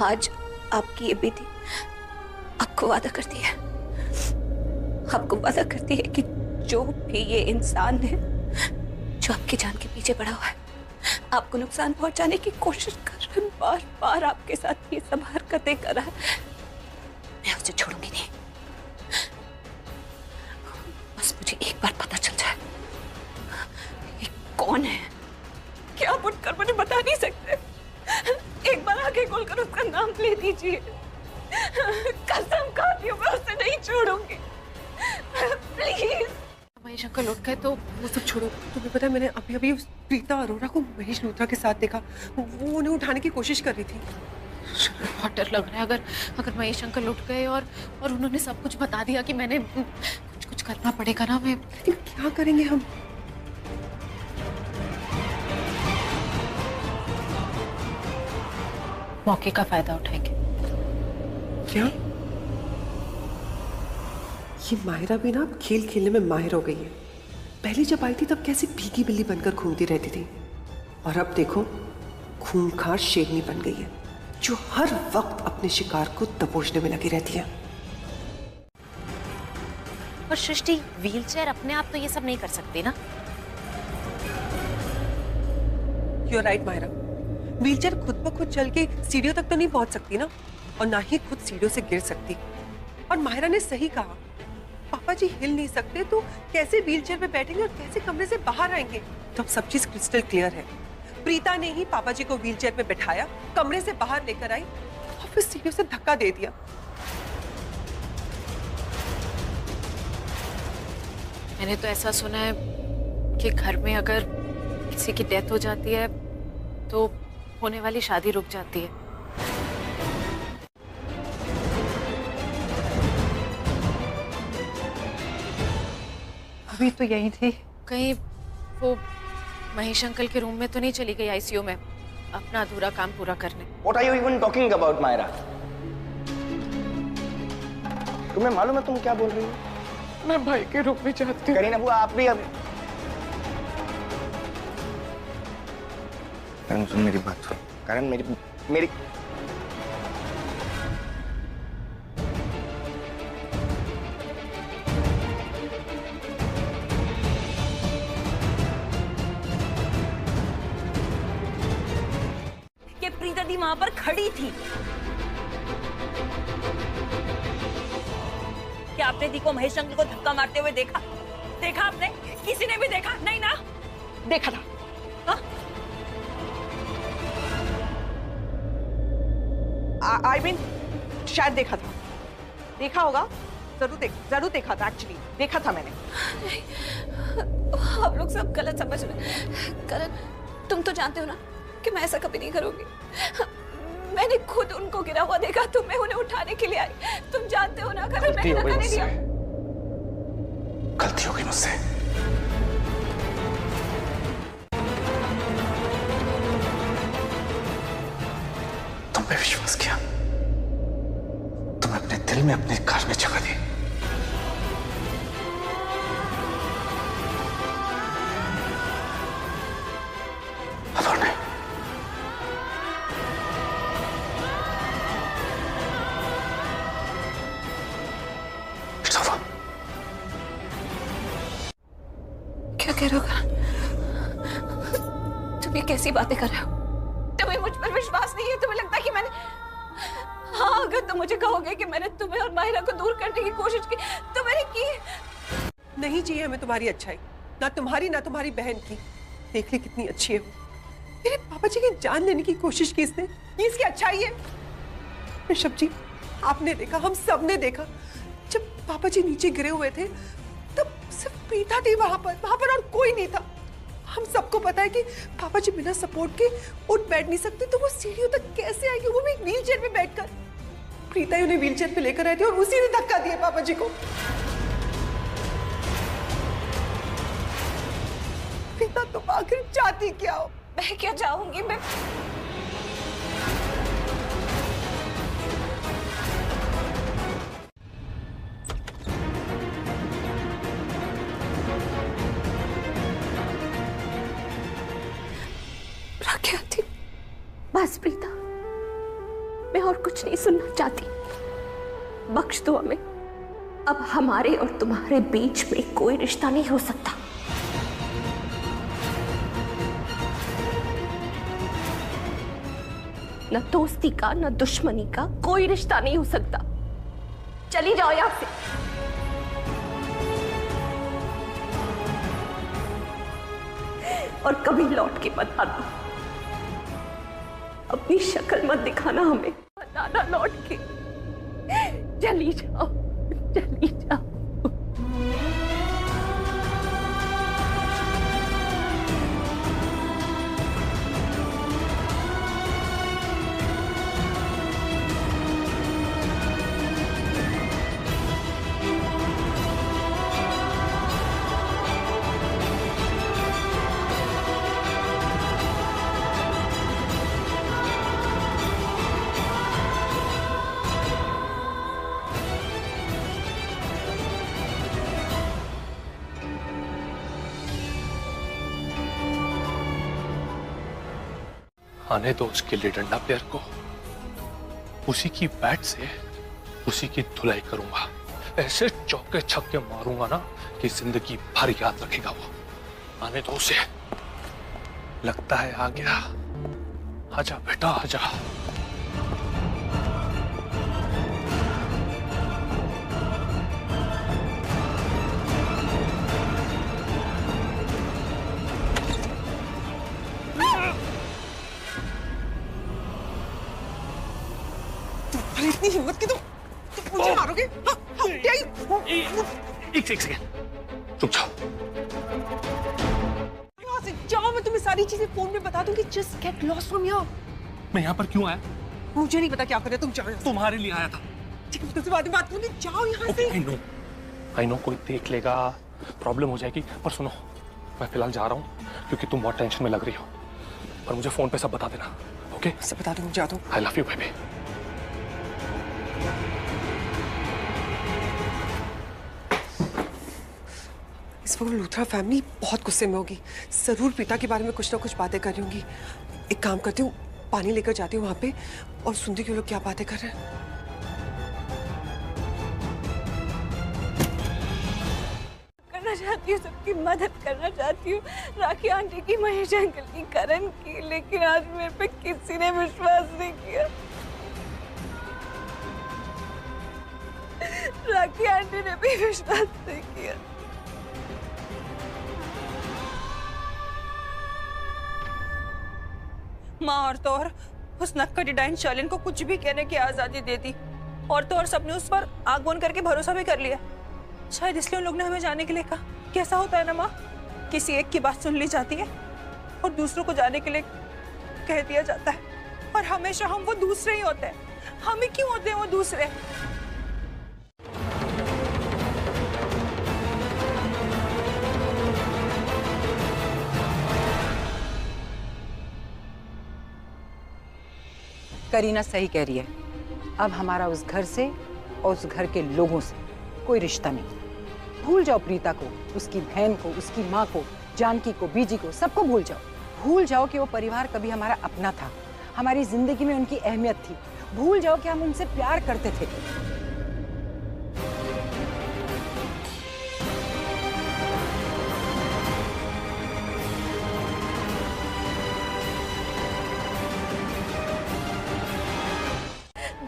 आज आपकी ये बेटी आपको वादा करती है, आपको वादा करती है कि जो भी ये इंसान है जो आपकी जान के पीछे पड़ा हुआ है, आपको नुकसान पहुंचाने की कोशिश कर रहा है, बार बार आपके साथ ये सब हरकतें कर रहा है, मैं उसे छोड़ूंगी नहीं। बस मुझे एक बार पता चल जाए ये कौन है। क्या आप उठकर मुझे बता नहीं सकते? एक बार आगे खोलकर उसका नाम ले दीजिए। कसम खाती हूँ, मैं उसे नहीं छोड़ूंगी, प्लीज। महेश अंकल उठ गए तो वो सब छोड़ो। तुम्हें पता है, मैंने अभी अभी उस प्रीता अरोरा को महेश लूथरा के साथ देखा। वो उन्हें उठाने की कोशिश कर रही थी। बहुत डर लग रहा है। अगर महेश अंकल उठ गए और उन्होंने सब कुछ बता दिया कि मैंने कुछ करना पड़ेगा ना। मैं क्या करेंगे हम? मौके का फायदा उठाएंगे। क्या? ये माहिरा भी ना अब खेल खेलने में माहिर हो गई है। पहले जब आई थी तब कैसे भीगी बिल्ली बनकर घूमती रहती थी, और अब देखो खूंखार शेरनी बन गई है जो हर वक्त अपने शिकार को दबोचने में लगी रहती है। और सृष्टि, व्हीलचेयर अपने आप तो ये सब नहीं कर सकती ना। You are right Mahira, wheelchair खुद ब खुद चल के सीढ़ियों तक तो नहीं पहुंच सकती ना, और ना ही खुद सीढ़ियों से गिर सकती। और माहिरा ने सही कहा, पापा जी हिल नहीं सकते तो कैसे व्हीलचेयर पे बैठेंगे और कैसे कमरे से बाहर आएंगे? तो अब सब चीज क्रिस्टल क्लियर है। प्रीता ने ही पापा जी को व्हीलचेयर पे बैठाया, कमरे से बाहर लेकर आई और फिर सीढ़ियों से धक्का दे दिया। मैंने तो ऐसा सुना है कि घर में अगर किसी की डेथ हो जाती है तो होने वाली शादी रुक जाती है। अभी तो यही थी। कहीं वो महेश अंकल के रूम में तो नहीं चली गई आईसीयू में अपना अधूरा काम पूरा करने? What are you even talking about, Myra? तुम्हें मालूम है तुम क्या बोल रही हो? मैं भाई के रूप में चाहती हूँ। करीना बुआ, आप भी अभी। करण सुन मेरी बात सुन। करण मेरी कि प्रीता दी वहां पर खड़ी थी। क्या आपने दी को महेश अंकल को धक्का मारते हुए देखा? देखा आपने? किसी ने भी देखा? नहीं ना? देखा था। हाँ? आई मीन शायद देखा था, देखा होगा, जरूर देखा था, एक्चुअली देखा था मैंने। आप लोग सब गलत समझ रहे। करण, तुम तो जानते हो ना कि मैं ऐसा कभी नहीं करूंगी। मैंने खुद उनको गिरा हुआ देखा, तो मैं उन्हें उठाने के लिए आई। तुम जानते हो ना करण, मैंने धक्का नहीं दिया। गलती हो गई मुझसे। तुम पे विश्वास किया, तुम अपने दिल में अपने कार में जगह दी। अब और नहीं। क्या कह रहे हो करण? तुम ये कैसी बातें कर रहे हो? तुम्हें मुझ पर विश्वास नहीं है? तुम्हें लगता है कि मैंने, हाँ, अगर तुम मुझे कहोगे कि मैंने तुम्हें और माहिरा को दूर करने की कोशिश की तो मैंने की। नहीं चाहिए हमें तुम्हारी अच्छाई, ना तुम्हारी ना तुम्हारी बहन की। देख ली कितनी अच्छी है वो। मेरे पापा जी की जान लेने की कोशिश की इसने, ये इसकी अच्छाई है। ऋषभ जी, आपने देखा, हम सब ने देखा, जब पापा जी नीचे गिरे हुए थे तब सिर्फ प्रीता थी वहां पर और कोई नहीं था। हम सबको पता है कि पापा जी बिना सपोर्ट के उठ बैठ नहीं सकते, तो वो सीढ़ियों तक कैसे आएंगे, वो भी व्हील चेयर में बैठकर। प्रीता ही उन्हें व्हील चेयर पे लेकर आए थे और उसी ने धक्का दिया पापा जी को। प्रीता, तुम आखिर चाहती क्या हो? मैं क्या चाहूंगी? मैं बस प्रीता, मैं और कुछ नहीं सुनना चाहती। बख्श दो हमें। अब हमारे और तुम्हारे बीच में कोई रिश्ता नहीं हो सकता। न दोस्ती का न दुश्मनी का कोई रिश्ता नहीं हो सकता। चली जाओ यहां से। और कभी लौट के मत आना। अपनी शक्ल मत दिखाना हमें, बताना लौट के। चली जाओ, चली जाओ। आने दो उसके लिए डंडा प्लेयर को। उसी की बैट से उसी की धुलाई करूंगा। ऐसे चौके छक्के मारूंगा ना कि जिंदगी भर याद रखेगा वो। आने दो उसे। लगता है आ गया। आजा बेटा आजा। इतनी हिम्मत की तुम मुझे मारोगे? एक सेकंड, चुप जाओ। यहाँ से जाओ, मैं तुम्हें सारी चीजें फोन में बता दूंगी। Just get lost from here. मैं यहाँ पर क्यों आया? मुझे नहीं पता क्या कर रहे, तुम जाओ। तुम्हारे लिए आया था। ठीक है, मैं तुमसे बाद में बात करूंगी। जाओ यहाँ से। आई नो कोई देख लेगा, प्रॉब्लम हो जाएगी। पर सुनो, मैं फिलहाल जा रहा हूँ क्योंकि तुम बहुत टेंशन में लग रही हो। पर मुझे फोन पे सब बता देना, ओके? सब बता दूंगी, जा दो। I love you baby. इस वक्त लूथरा फैमिली बहुत गुस्से में होगी। जरूर प्रीता के बारे में कुछ ना कुछ बातें कर रही होंगी। एक काम करती हूँ, पानी लेकर जाती हूँ वहां पे और सुनती हूँ लोग क्या बातें कर रहे हैं। करना चाहती हूँ, सबकी मदद करना चाहती हूँ, राखी आंटी की, महेश अंकल की, करण की, लेकिन आज मेरे पे किसी ने विश्वास नहीं किया। राखी आंटी ने भी विश्वास नहीं किया। माँ और तो और उस नक्कड़ी डाइन शर्लिन को कुछ भी कहने की आजादी दे दी, और तो और सबने उस पर आग बंद करके भरोसा भी कर लिया। शायद इसलिए उन लोग ने हमें जाने के लिए कहा। कैसा होता है ना माँ, किसी एक की बात सुन ली जाती है और दूसरों को जाने के लिए कह दिया जाता है, और हमेशा हम वो दूसरे ही होते हैं। हम ही क्यों होते हैं वो दूसरे? करीना सही कह रही है। अब हमारा उस घर से और उस घर के लोगों से कोई रिश्ता नहीं। भूल जाओ प्रीता को, उसकी बहन को, उसकी माँ को, जानकी को, बीजी को, सबको भूल जाओ। भूल जाओ कि वो परिवार कभी हमारा अपना था, हमारी जिंदगी में उनकी अहमियत थी। भूल जाओ कि हम उनसे प्यार करते थे।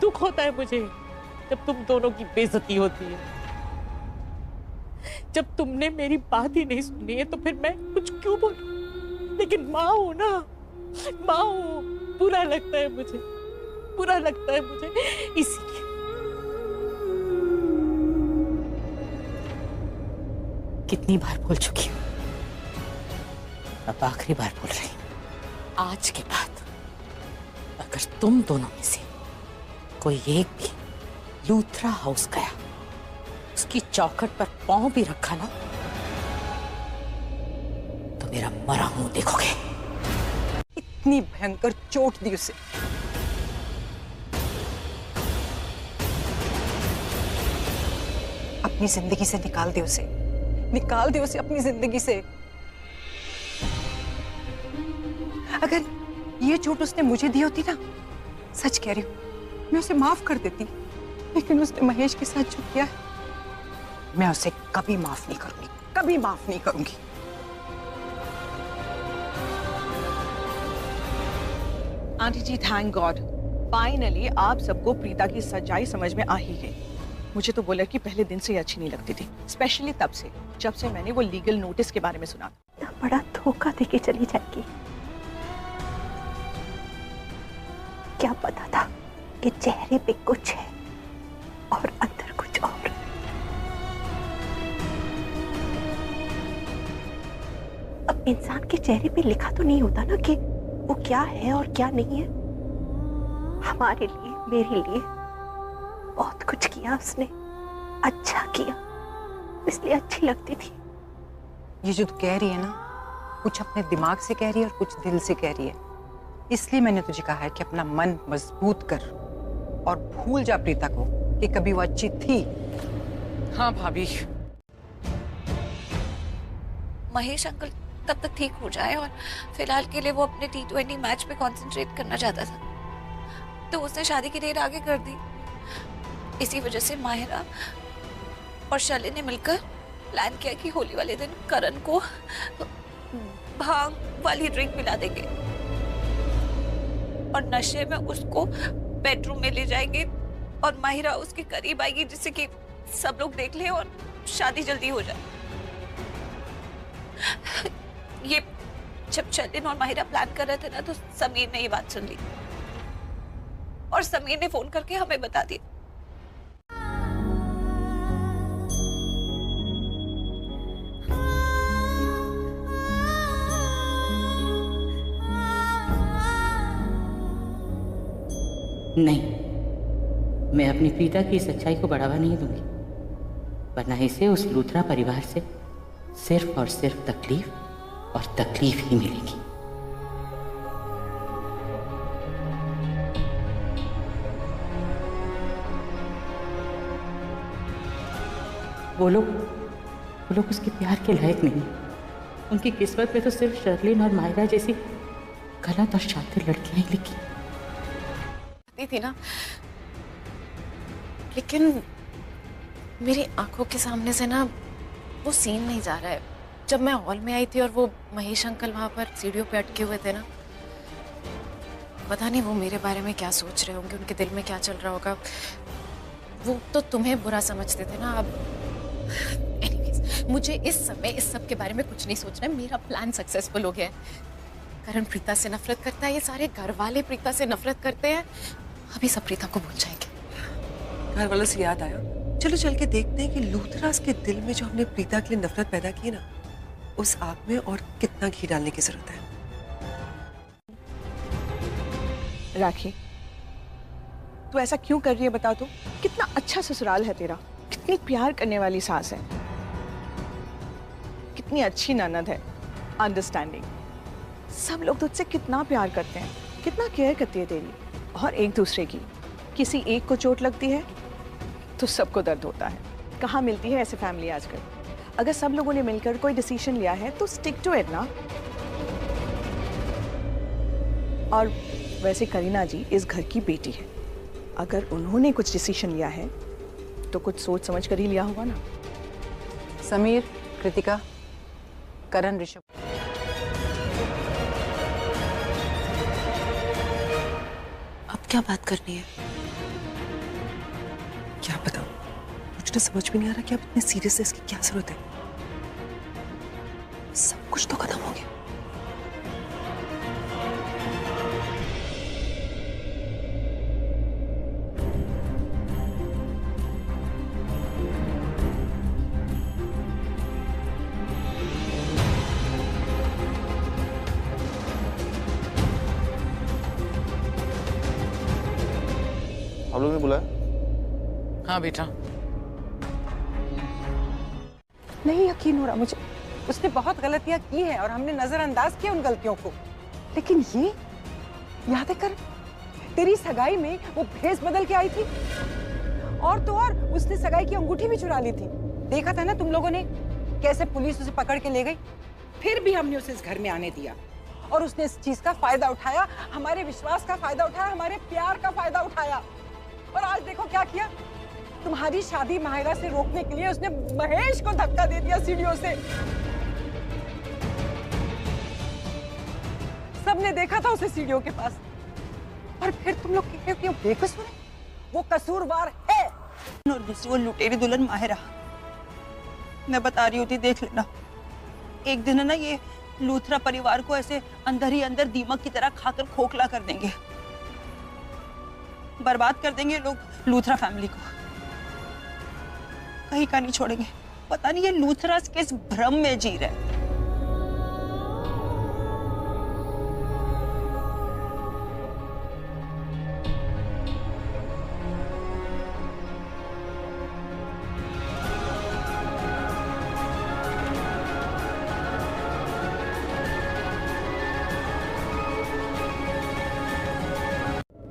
दुख होता है मुझे जब तुम दोनों की बेइज्जती होती है। जब तुमने मेरी बात ही नहीं सुनी है तो फिर मैं कुछ क्यों बोलूं? लेकिन माँ हूं ना, माँ हूं, बुरा लगता है मुझे, बुरा लगता है मुझे। इसीलिए कितनी बार बोल चुकी हूँ, अब आखिरी बार बोल रही हूँ। आज के बाद अगर तुम दोनों में से कोई एक भी लूथरा हाउस गया, उसकी चौखट पर पांव भी रखा ना, तो मेरा मरा मुंह देखोगे। इतनी भयंकर चोट दी उसे। अपनी जिंदगी से निकाल दे उसे, निकाल दे उसे अपनी जिंदगी से। अगर ये चोट उसने मुझे दी होती ना, सच कह रही हूं, मैं उसे माफ कर देती। लेकिन उसने महेश के साथ जो किया है, मैं उसे कभी माफ नहीं करूंगी, कभी माफ नहीं करूंगी। आंटी जी, थैंक गॉड, फाइनली आप सबको प्रीता की सच्चाई समझ में आ ही गई। मुझे तो वो लड़की पहले दिन से ही अच्छी नहीं लगती थी, स्पेशली तब से जब से मैंने वो लीगल नोटिस के बारे में सुना। बड़ा धोखा देके चली जाएगी। क्या पता था कि चेहरे पे कुछ है और अंदर कुछ और। अब इंसान के चेहरे पे लिखा तो नहीं होता ना कि वो क्या है और क्या नहीं है। हमारे लिए, मेरे लिए बहुत कुछ किया उसने, अच्छा किया, इसलिए अच्छी लगती थी। ये जो तू कह रही है ना, कुछ अपने दिमाग से कह रही है और कुछ दिल से कह रही है। इसलिए मैंने तुझे कहा है कि अपना मन मजबूत कर और भूल जा प्रीता को कि कभी वो अच्छी थी। हाँ भाभी। महेश अंकल तब तक ठीक हो जाए और फिलहाल के लिए वो अपने T20 मैच पे कंसंट्रेट करना चाहता था, तो उसने शादी की डेट आगे कर दी। इसी वजह से माहिरा और शर्लिन ने मिलकर प्लान किया कि होली वाले दिन करण को भांग वाली ड्रिंक पिला देंगे और नशे में उसको बेडरूम में ले जाएंगे और माहिरा उसके करीब आएगी, जिससे कि सब लोग देख ले और शादी जल्दी हो जाए। ये जब शर्लिन और माहिरा प्लान कर रहे थे ना, तो समीर ने ये बात सुन ली और समीर ने फोन करके हमें बता दिया। नहीं, मैं अपनी प्रीता की सच्चाई को बढ़ावा नहीं दूंगी, वरना इसे उस लूथरा परिवार से सिर्फ और सिर्फ तकलीफ और तकलीफ ही मिलेगी। वो लोग उसके प्यार के लायक नहीं। उनकी किस्मत में तो सिर्फ शर्लिन और मायरा जैसी गलत और शातिर लड़कियां ही लिखी थी ना, लेकिन मेरी आंखों के सामने से ना वो सीन नहीं जा रहा है। जब मैं हॉल में आई थी और वो महेश अंकल वहां पर सीढ़ियों पे अटके हुए थे ना, पता नहीं वो मेरे बारे में क्या सोच रहे होंगे, उनके दिल में क्या चल रहा होगा। वो तो तुम्हें बुरा समझते थे ना। अब एनीवेज, मुझे इस समय इस सब के बारे में कुछ नहीं सोचना है। मेरा प्लान सक्सेसफुल हो गया है। करण प्रीता से नफरत करता है, ये सारे घर वाले प्रीता से नफरत करते हैं। अभी सब प्रीता को भूल जाएंगे। घर वालों से याद आया, चलो चल के देखते हैं कि लूथरास के दिल में जो हमने प्रीता के लिए नफरत पैदा की ना, उस आग में और कितना घी डालने की जरूरत है। राखी, तू ऐसा क्यों कर रही है बता तो? कितना अच्छा ससुराल है तेरा, कितनी प्यार करने वाली सास है, कितनी अच्छी ननद है, अंडरस्टैंडिंग। सब लोग तुझसे कितना प्यार करते हैं, कितना केयर करती है तेरी और एक दूसरे की। किसी एक को चोट लगती है तो सबको दर्द होता है। कहाँ मिलती है ऐसे फैमिली आजकल? अगर सब लोगों ने मिलकर कोई डिसीजन लिया है तो स्टिक टू इट ना। और वैसे करीना जी इस घर की बेटी है, अगर उन्होंने कुछ डिसीजन लिया है तो कुछ सोच समझ कर ही लिया होगा ना। समीर, कृतिका, करण, ऋषभ, अब क्या बात करनी है? क्या पता, मुझे तो समझ में नहीं आ रहा कि अब इतने सीरियस है, इसकी क्या जरूरत है। सब कुछ तो खत्म हो गया। आप लोगों ने बुलाया? हाँ बेटा। नहीं यकीन हो रहा मुझे। उसने बहुत गलतियां की हैं और हमने नजरअंदाज किया उन गलतियों को, लेकिन ये याद कर, तेरी सगाई में वो भेस बदल के आई थी, और तो और उसने सगाई की अंगूठी भी चुरा ली थी। देखा था ना तुम लोगों ने कैसे पुलिस उसे पकड़ के ले गई, फिर भी हमने उसे इस घर में आने दिया और उसने इस चीज का फायदा उठाया, हमारे विश्वास का फायदा उठाया, हमारे प्यार का फायदा उठाया। और आज देखो क्या किया, तुम्हारी शादी माहिरा से रोकने के लिए उसने महेश को धक्का दे दिया सीढ़ियों से। सबने देखा था उसे सीढ़ियों के पास, और फिर तुम लोग कहते हो कि वो बेकसूर है, वो कसूरवार है। और दूसरी वो लुटेरी दुल्हन माहिरा, मैं बता रही होती, देख लेना एक दिन है ना, ये लूथरा परिवार को ऐसे अंदर ही अंदर दीमक की तरह खाकर खोखला कर देंगे, बर्बाद कर देंगे लोग लूथरा फैमिली को, कहीं का नहीं छोड़ेंगे। पता नहीं ये लूथरा किस भ्रम में जी रहे हैं।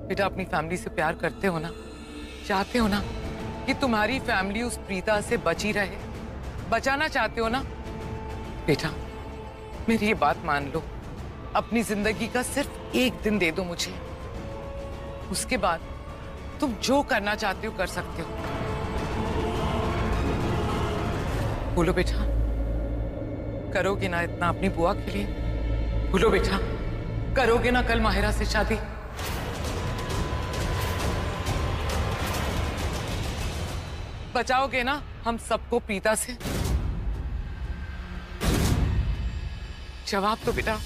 बेटा अपनी फैमिली से प्यार करते हो ना, चाहते हो ना कि तुम्हारी फैमिली उस प्रीता से बची रहे, बचाना चाहते हो ना? बेटा मेरी ये बात मान लो, अपनी जिंदगी का सिर्फ एक दिन दे दो मुझे, उसके बाद तुम जो करना चाहते हो कर सकते हो। बोलो बेटा, करोगे ना इतना अपनी बुआ के लिए? बोलो बेटा, करोगे ना कल माहिरा से शादी? बचाओगे ना हम सबको प्रीता से? जवाब दो बेटा।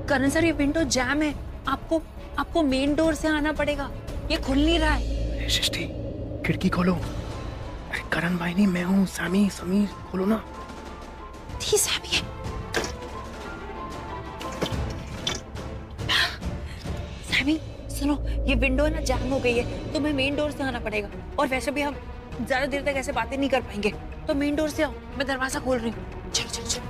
करण सर ये विंडो जैम है, आपको मेन डोर से आना पड़ेगा, ये खुल नहीं रहा है। अरे सृष्टि, खिड़की खोलो। अरे करण भाई नहीं, मैं हूँ समीर, खोलो ना। ठीक सैमी है। सैमी सुनो, ये विंडो है ना जैम हो गई है, तुम्हें मेन डोर से आना पड़ेगा, और वैसे भी हम ज्यादा देर तक ऐसे बातें नहीं कर पाएंगे, तो मेन डोर से आओ, मैं दरवाजा खोल रही हूँ। चलो चलो चलो।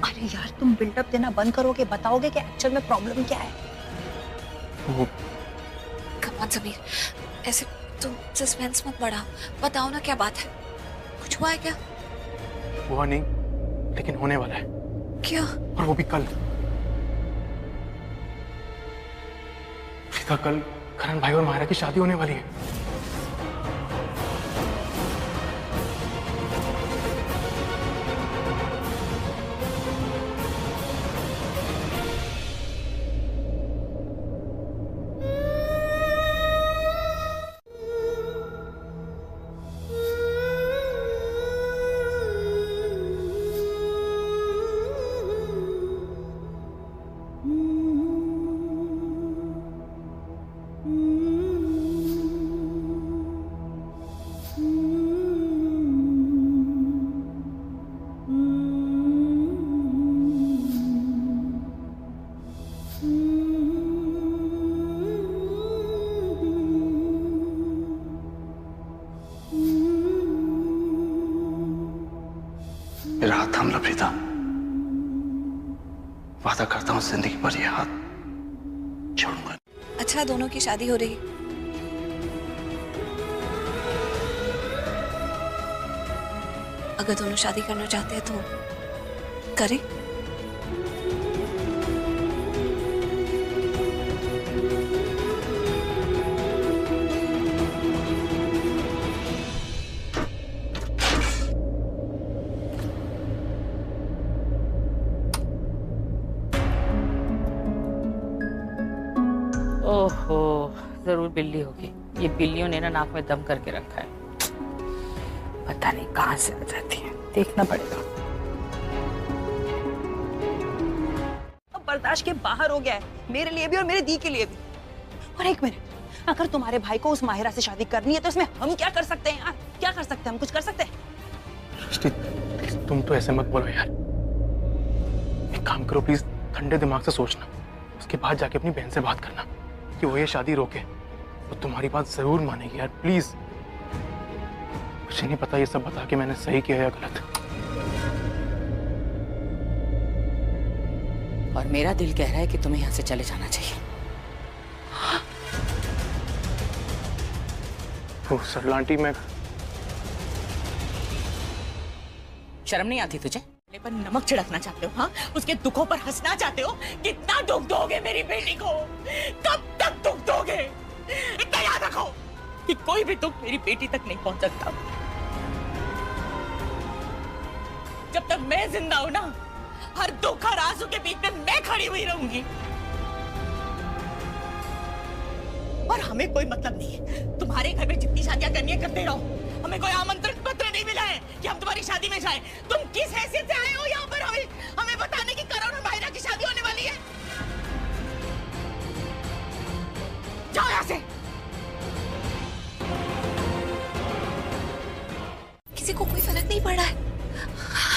अरे यार, तुम बिल्डअप देना बंद करोगे, बताओगे कि एक्चुअल में प्रॉब्लम क्या है? कम ऑन समीर, ऐसे तुम सस्पेंस मत बढ़ाओ, बताओ ना क्या बात है, कुछ हुआ है क्या? हुआ नहीं, लेकिन होने वाला है। क्या? और वो भी कल। प्रीता, कल करण भाई और मायरा की शादी होने वाली है। मेरा हाथ थाम लो प्रीता, वादा करता हूँ जिंदगी भर ये हाथ छोड़ूंगा। अच्छा, दोनों की शादी हो रही, अगर दोनों शादी करना चाहते हैं तो करें। ओहो, जरूर बिल्ली होगी। ये बिल्लियों ने ना नाक में दम करके रखा है, पता नहीं कहाँ से आ जाती है, देखना पड़ेगा। अब बर्दाश्त के बाहर हो गया है, मेरे लिए भी और मेरे दी के लिए भी। और एक मिनट, अगर तुम्हारे भाई को उस माहिरा से शादी करनी है तो इसमें हम क्या कर सकते हैं यार? क्या कर सकते हैं हम? कुछ कर सकते हैं? सृष्टि, तुम तो ऐसे मत बोलो यार। एक काम करो प्लीज, ठंडे दिमाग से सोचना, उसके बाद जाके अपनी बहन से बात करना कि वो ये शादी रोके। वो तुम्हारी बात जरूर मानेगी यार, प्लीज। मुझे नहीं पता ये सब बता के मैंने सही किया या गलत। और मेरा दिल कह रहा है कि तुम्हें यहाँ से चले जाना चाहिए। वो सरलांटी, में शर्म नहीं आती तुझे? पर नमक छिड़कना चाहते हो? हाँ, उसके दुखों पर हंसना चाहते हो? कितना दुख दोगे मेरी बेटी को? कब तक दुख दोगे? इतना याद रखो कि कोई भी दुख मेरी बेटी तक नहीं पहुंच सकता। जब तक मैं जिंदा हूं ना, हर दुख हर आंसू के बीच में मैं खड़ी हुई रहूंगी। और हमें कोई मतलब नहीं है, तुम्हारे घर में जितनी शादियां करनी है करते रहो। हमें कोई आमंत्रण पत्र नहीं मिला है कि हम तुम्हारी शादी में जाएं। तुम किस हैसियत से आए हो यहाँ पर हमें बताने की करण और माहिरा की शादी होने वाली है? जाओ यहाँ से। किसी को कोई फर्क नहीं पड़ रहा है।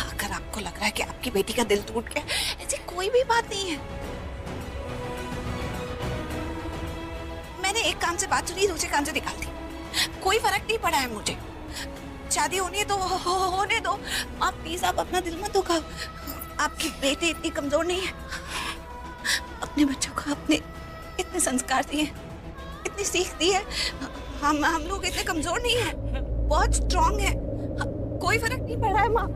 अगर आपको लग रहा है कि आपकी बेटी का दिल टूट गया, ऐसी कोई भी बात नहीं है। मैंने एक कान से बात सुनी, दूसरे कान से निकाल दी। कोई फर्क नहीं पड़ा है मुझे। शादी होनी है तो होने दो। आप प्लीज, आप अपना दिल मत दुखाओ। आपकी बेटी इतनी कमजोर नहीं है। अपने बच्चों को आपने इतने संस्कार दिए, इतनी सीख दी है। हम लोग इतने कमजोर नहीं है, बहुत स्ट्रांग है। कोई फर्क नहीं पड़ रहा है माँ।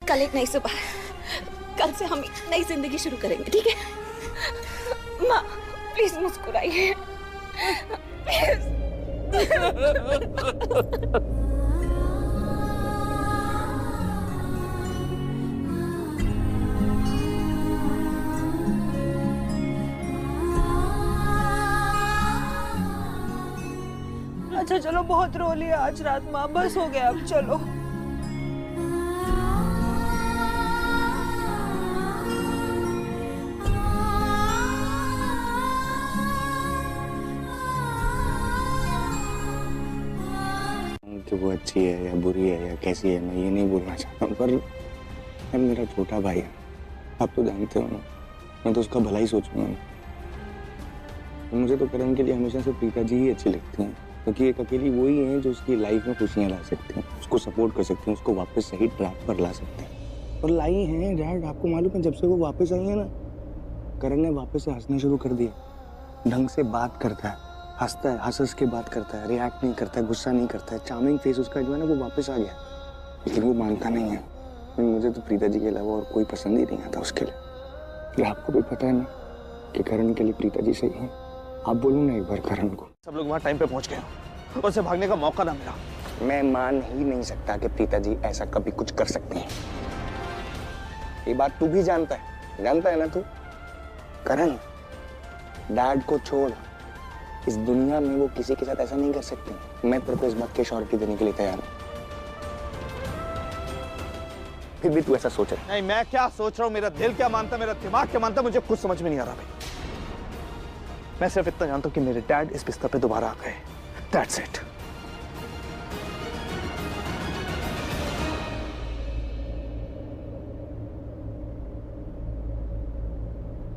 कल एक नई सुबह, कल से हम एक नई जिंदगी शुरू करेंगे, ठीक है माँ? प्लीज मुस्कुराइए। अच्छा चलो, बहुत रो लिया आज रात माँ, बस हो गया अब, चलो। वो अच्छी है या बुरी है या कैसी है, मैं ये नहीं बोलना चाहता हूँ, पर अब मेरा छोटा भाई है, आप तो जानते हो ना, मैं तो उसका भला ही सोचूंगा ना। मुझे तो करण के लिए हमेशा से प्रीता जी ही अच्छी लगती हैं, क्योंकि एक अकेली वो ही है जो उसकी लाइफ में खुशियाँ ला सकती हैं, उसको सपोर्ट कर सकती हैं, उसको वापस सही ट्रैक पर ला सकते हैं। और लाई हैं डैड, आपको मालूम है जब से वो वापस आई है ना, करण ने वापस से हंसना शुरू कर दिया, ढंग से बात करता है, हंसता है, हंस के बात करता है, रिएक्ट नहीं करता है, गुस्सा नहीं करता है, चार्मिंग फेस उसका जो है ना वो वापस आ गया। लेकिन वो मानता नहीं है, मुझे तो प्रीता जी के अलावा और कोई पसंद ही नहीं आता उसके लिए। आपको भी पता है ना कि करण के लिए प्रीता जी सही है। आप बोलो ना एक बार करण को। सब लोग वहाँ टाइम पे पहुंच गए और उसे भागने का मौका ना मिला। मैं मान ही नहीं सकता कि प्रीता जी ऐसा कभी कुछ कर सकती हैं। ये बात तू भी जानता है ना तू। करण, डैड को छोड़, इस दुनिया में वो किसी के साथ ऐसा नहीं कर सकती। मैं तेरे को इस बात की श्योरिटी देने के लिए तैयार हूँ। फिर भी तू ऐसा सोच रहा है। नहीं, मैं क्या सोच रहा हूँ, मेरा दिल क्या मानता, मेरा दिमाग क्या मानता, मुझे कुछ समझ में नहीं आ रहा भाई। मैं सिर्फ इतना जानता हूँ कि मेरे डैड इस बिस्तर पे दोबारा आ गए। That's it.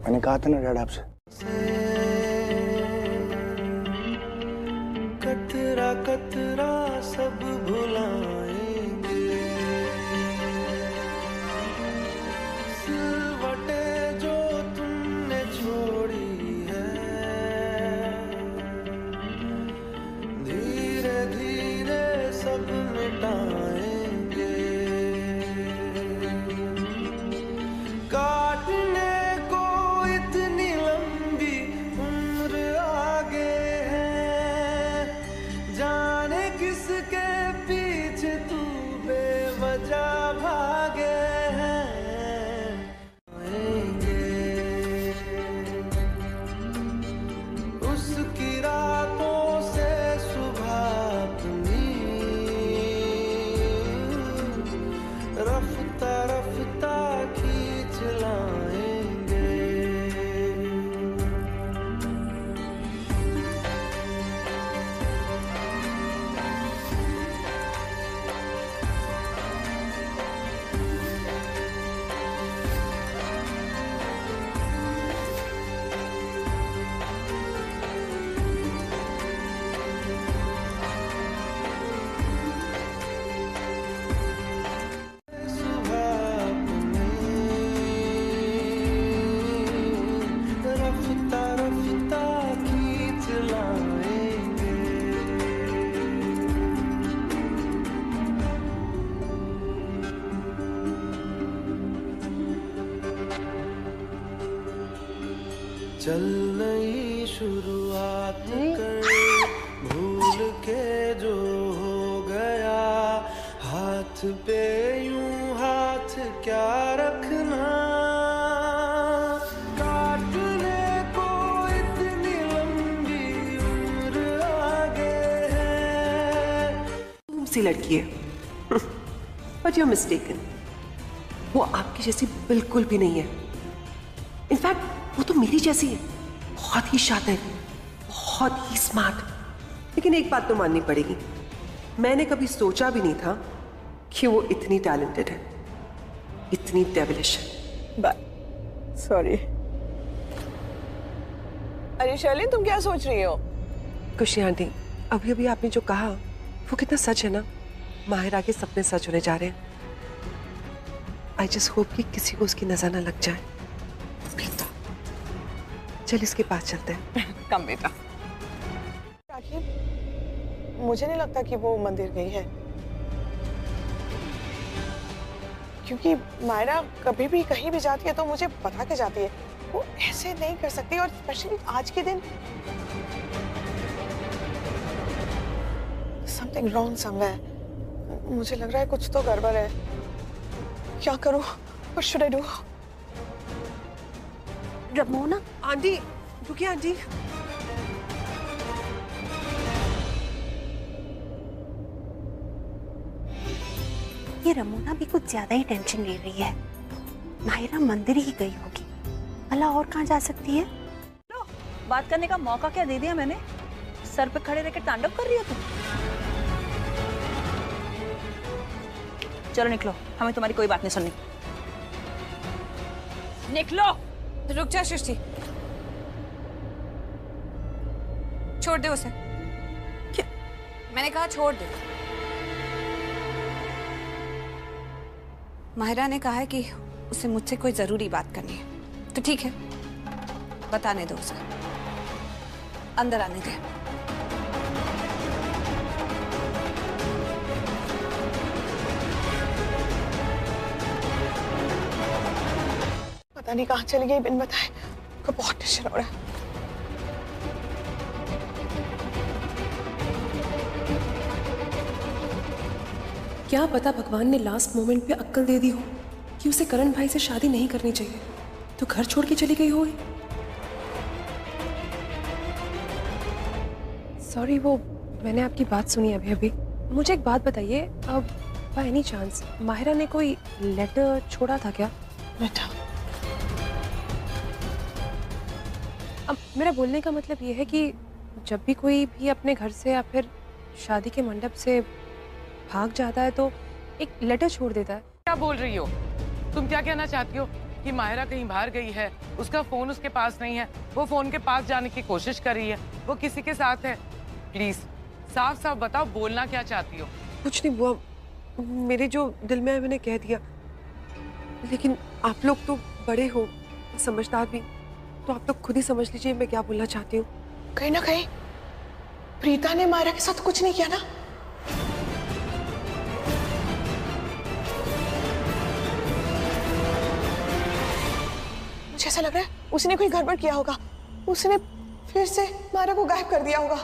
मैंने कहा था ना डैड आपसे। कतरा कतरा सब भुलाएंगे, सिलवटे जो तुमने छोड़ी है, धीरे धीरे सब मिटाएंगे। काटने को इतनी लंबी उम्र आगे है, जाने किसके पीछे तू बेवजह भागे हैं। उसकी रातों से सुबह अपनी रफ्ता रफ्ता खींच लाएंगे। रफ्ता रफ्ता खींच लाएंगे। चल नई शुरुआत कर, भूल के जो हो गया, हाथ पे यूं हाथ क्या रखना। काटने को इतनी लंबी उम्र आगे है। तुम सी लड़की है, बट यू आर मिस्टेकन। वो आपकी जैसी बिल्कुल भी नहीं है। इनफैक्ट वो तो मेरी जैसी है, बहुत ही शातिर, बहुत ही स्मार्ट। लेकिन एक बात तो माननी पड़ेगी, मैंने कभी सोचा भी नहीं था कि वो इतनी टैलेंटेड है, इतनी डेविलिश है। Bye, sorry. अरे शर्लिन, तुम क्या सोच रही हो? कुछ नहीं आंटी, अभी अभी आपने जो कहा वो कितना सच है ना। माहिरा के सपने सच होने जा रहे हैं। आई जस्ट होप कि किसी को उसकी नजर ना लग जाए। चल इसके पास चलते हैं। कम बेटा। मुझे नहीं लगता कि वो मंदिर गई है, क्योंकि मायरा कभी भी कहीं भी जाती है तो मुझे बता के जाती है। वो ऐसे नहीं कर सकती, और स्पेशली आज के दिन। Something wrong somewhere. मुझे लग रहा है कुछ तो गड़बड़ है। क्या करूं? What should I do? Ramona. Aunty रुकिए आंटी। ये रमोना भी कुछ ज्यादा ही टेंशन ले रही है। माहिरा मंदिर ही गई होगी, भला और कहाँ जा सकती है? बात करने का मौका क्या दे दिया मैंने? सर पे खड़े रहकर तांडव कर रही हो तुम? चलो निकलो, हमें तुम्हारी कोई बात नहीं सुननी। निकलो। रुक जा सृष्टि, छोड़ दे उसे। क्या? मैंने कहा छोड़ दे। माहिरा ने कहा है कि उसे मुझसे कोई जरूरी बात करनी है, तो ठीक है, बताने दो उसे, अंदर आने दे। पता नहीं कहाँ चली गई बिन बताए, को बहुत टेंशन हो रहा है। क्या पता भगवान ने लास्ट मोमेंट पे अक्ल दे दी हो कि उसे करण भाई से शादी नहीं करनी चाहिए, तो घर छोड़ के चली गई होगी। सॉरी, वो मैंने आपकी बात सुनी अभी अभी। मुझे एक बात बताइए, अब बाय एनी चांस माहिरा ने कोई लेटर छोड़ा था क्या? लेटर? अब मेरा बोलने का मतलब ये है कि जब भी कोई भी अपने घर से या फिर शादी के मंडप से भाग जाता है तो एक लेटर छोड़ देता है। क्या बोल रही हो तुम? क्या कहना चाहती हो कि माहिरा कहीं बाहर गई है, उसका फोन उसके पास नहीं है, वो फोन के पास जाने की कोशिश कर रही है, वो किसी के साथ है? प्लीज साफ साफ बताओ, बोलना क्या चाहती हो? कुछ नहीं बुआ, मेरे जो दिल में है मैंने कह दिया, लेकिन आप लोग तो बड़े हो, समझदार भी, तो आप लोग खुद ही समझ लीजिए मैं क्या बोलना चाहती हूँ। कहीं ना कहीं प्रीता ने माहिरा के साथ कुछ नहीं किया ना? मुझे ऐसा लग रहा है उसने कोई गड़बड़ किया होगा, उसने फिर से माहिरा को गायब कर दिया होगा।